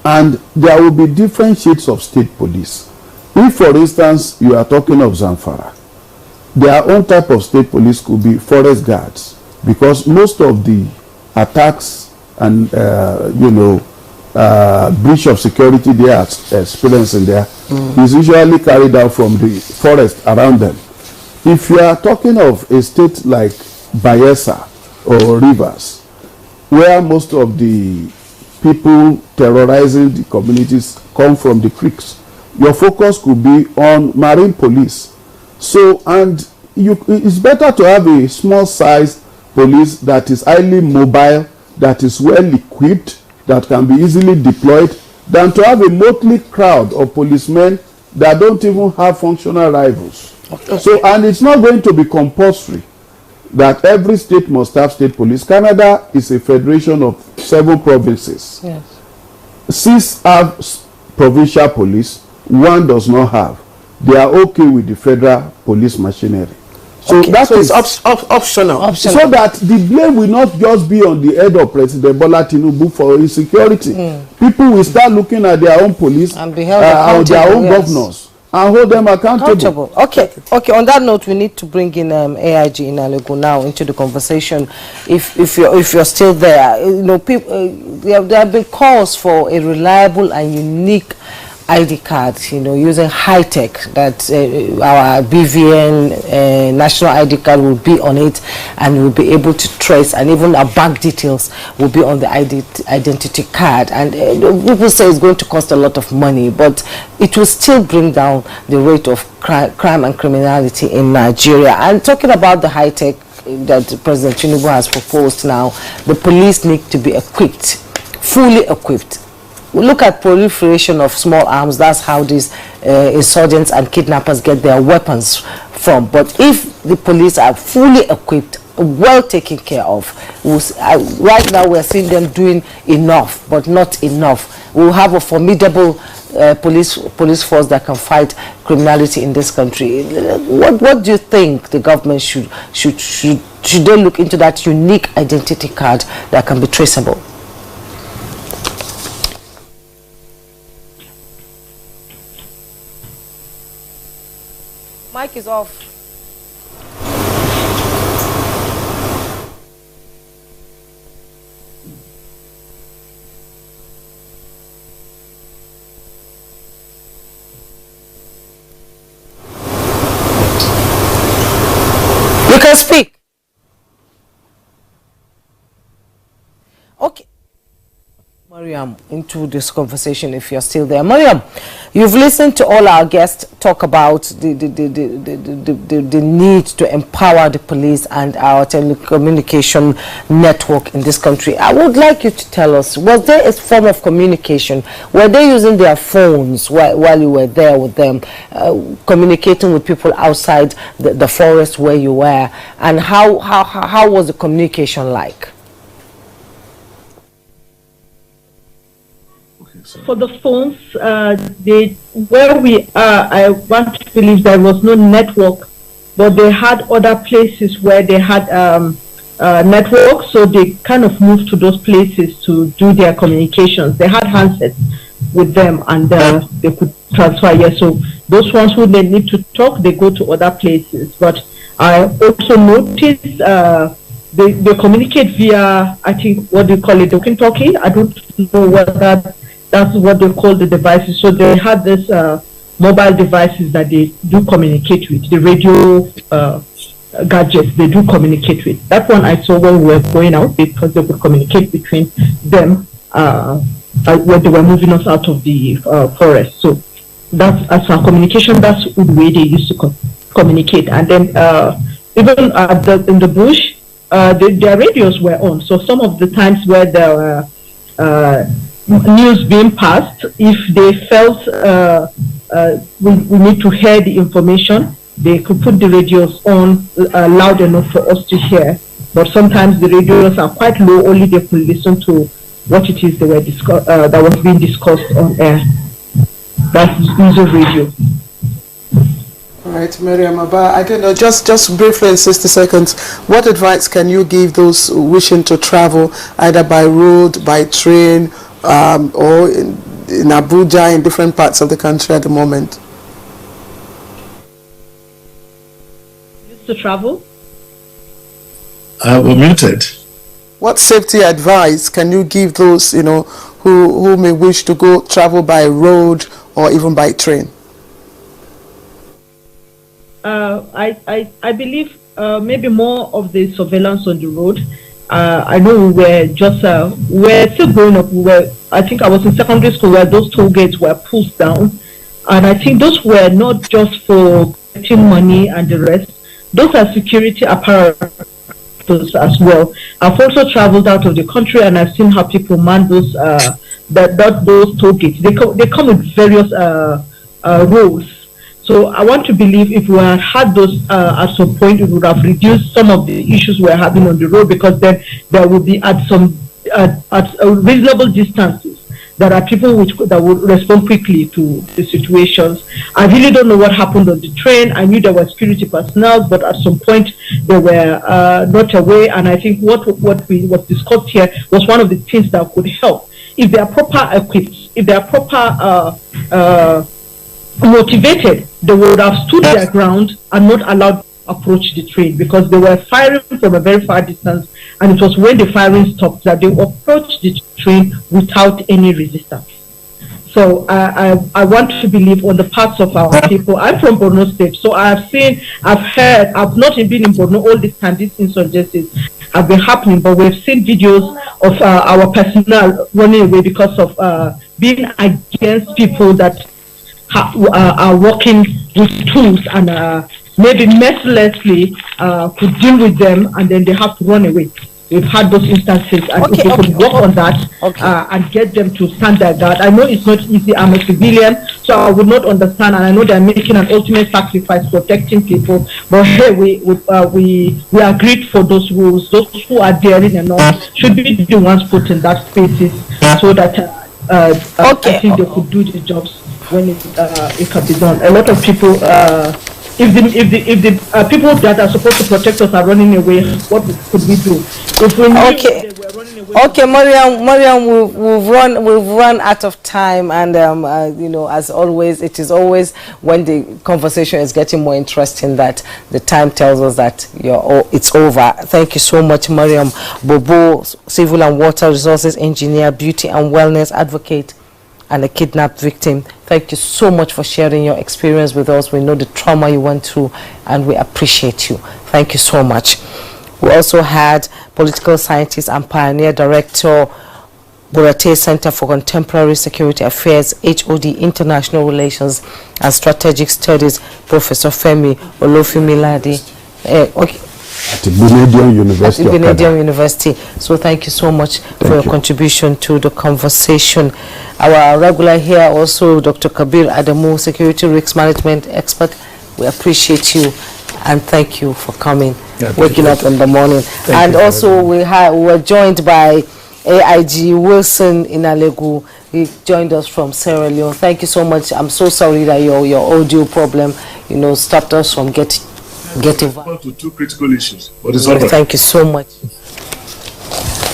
And there will be different shades of state police. If, for instance, you are talking of Zamfara, their own type of state police could be forest guards, because most of the attacks and breach of security they are experiencing there is usually carried out from the forest around them. If you are talking of a state like Bayelsa or Rivers, where most of the people terrorizing the communities come from the creeks, your focus could be on marine police. So, and it's better to have a small size police that is highly mobile, that is well equipped, that can be easily deployed, than to have a motley crowd of policemen that don't even have functional rivals. Okay. So, and it's not going to be compulsory that every state must have state police. Canada is a federation of 7 provinces. Yes. 6 have provincial police, 1 does not have. They are okay with the federal police machinery. So okay, that so is optional. So that the blame will not just be on the head of President Bola Tinubu for insecurity. People will start looking at their own police and be held their own governors and hold them accountable. Okay. On that note, we need to bring in AIG Inalego now into the conversation. If you're still there, people there have been calls for a reliable and unique ID cards, using high tech, that our BVN national ID card will be on it and we'll be able to trace, and even our bank details will be on the identity card. And people say it's going to cost a lot of money, but it will still bring down the rate of crime and criminality in Nigeria. And talking about the high tech that President Tinubu has proposed now, the police need to be equipped, fully equipped. Look at proliferation of small arms. That's how these insurgents and kidnappers get their weapons from. But if the police are fully equipped, well taken care of, right now we're seeing them doing enough, but not enough. We'll have a formidable police force that can fight criminality in this country. What do you think the government should they look into that unique identity card that can be traceable? Mic is off. You can speak. Okay. Mariam, into this conversation if you're still there. Mariam, you've listened to all our guests talk about the need to empower the police and our telecommunication network in this country. I would like you to tell us, was there a form of communication? Were they using their phones while you were there with them, communicating with people outside the forest where you were? And how was the communication like? For the phones, where we are, I want to believe there was no network, but they had other places where they had network, so they kind of moved to those places to do their communications. They had handsets with them, and they could transfer. Yes, so those ones who they need to talk, they go to other places. But I also noticed they communicate via, I think, what do you call it, talkie? I don't know whether that's what they call the devices. So they had this mobile devices that they do communicate with, the radio gadgets they do communicate with. That one I saw when we were going out, because they could communicate between them when they were moving us out of the forest. So that's, as for communication, that's the way they used to communicate. And then even in the bush, their radios were on. So some of the times where there were news being passed, if they felt we need to hear the information, they could put the radios on loud enough for us to hear. But sometimes the radios are quite low, only they could listen to what it is they were that was being discussed on air. That's use of radio. All right, Miriam Abba, I don't know, just briefly in 60 seconds, what advice can you give those wishing to travel either by road, by train, or in Abuja, in different parts of the country at the moment? To travel? We're muted. What safety advice can you give those, who may wish to go travel by road or even by train? I believe maybe more of the surveillance on the road. I know we're still growing up. I think I was in secondary school where those toll gates were pushed down, and I think those were not just for getting money and the rest. Those are security apparatus as well. I've also traveled out of the country, and I've seen how people man those those toll gates. They come with various roles. So I want to believe if we had those at some point, it would have reduced some of the issues we're having on the road, because then there would be at reasonable distances. There are people that would respond quickly to the situations. I really don't know what happened on the train. I knew there were security personnel, but at some point they were not away. And I think what was discussed here was one of the things that could help. If they are proper equipped, if they are proper motivated, they would have stood their ground and not allowed to approach the train, because they were firing from a very far distance, and it was when the firing stopped that they approached the train without any resistance. So I want to believe on the parts of our people. I'm from Borno State, so I've heard, I've not been in Borno all this time. These insurgencies have been happening, but we've seen videos of our personnel running away because of being against people that are working with tools and maybe mercilessly could deal with them, and then they have to run away. We've had those instances, and if we could work on that and get them to stand their guard. I know it's not easy. I'm a civilian, so I would not understand, and I know they're making an ultimate sacrifice protecting people. But hey, we agreed for those rules. Those who are daring enough should be the ones put in that spaces, so that I think they could do the jobs when it can be done. A lot of people, if the people that are supposed to protect us are running away, what could we do? If we knew they were running away. Okay, Mariam, we've run out of time, and as always, it is always when the conversation is getting more interesting that the time tells us that it's over. Thank you so much, Mariam Bobo, Civil and Water Resources Engineer, Beauty and Wellness Advocate, and a kidnapped victim. Thank you so much for sharing your experience with us. We know the trauma you went through, and we appreciate you. Thank you so much. We also had political scientist and pioneer director, Burate Center for Contemporary Security Affairs, HOD International Relations and Strategic Studies, Professor Femi Olufimilade. At Bunedium University. So thank you so much for your contribution to the conversation. Our regular here also, Dr. Kabir Adamu, Security Risk Management Expert. We appreciate you and thank you for coming, waking up in the morning. And also we were joined by AIG Wilson Inalegu. He joined us from Sierra Leone. Thank you so much. I'm so sorry that your audio problem, stopped us from getting to two critical issues. But it's all right. Thank you so much.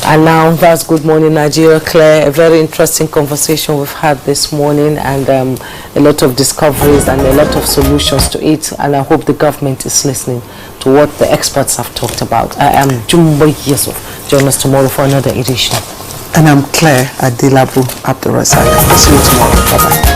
And now that's Good Morning Nigeria. Claire, a very interesting conversation we've had this morning, and a lot of discoveries and a lot of solutions to it, and I hope the government is listening to what the experts have talked about. I am Jumbo Yusuf. Join us tomorrow for another edition. And I'm Claire Adilabu Abdurrazak. See you tomorrow. Bye-bye.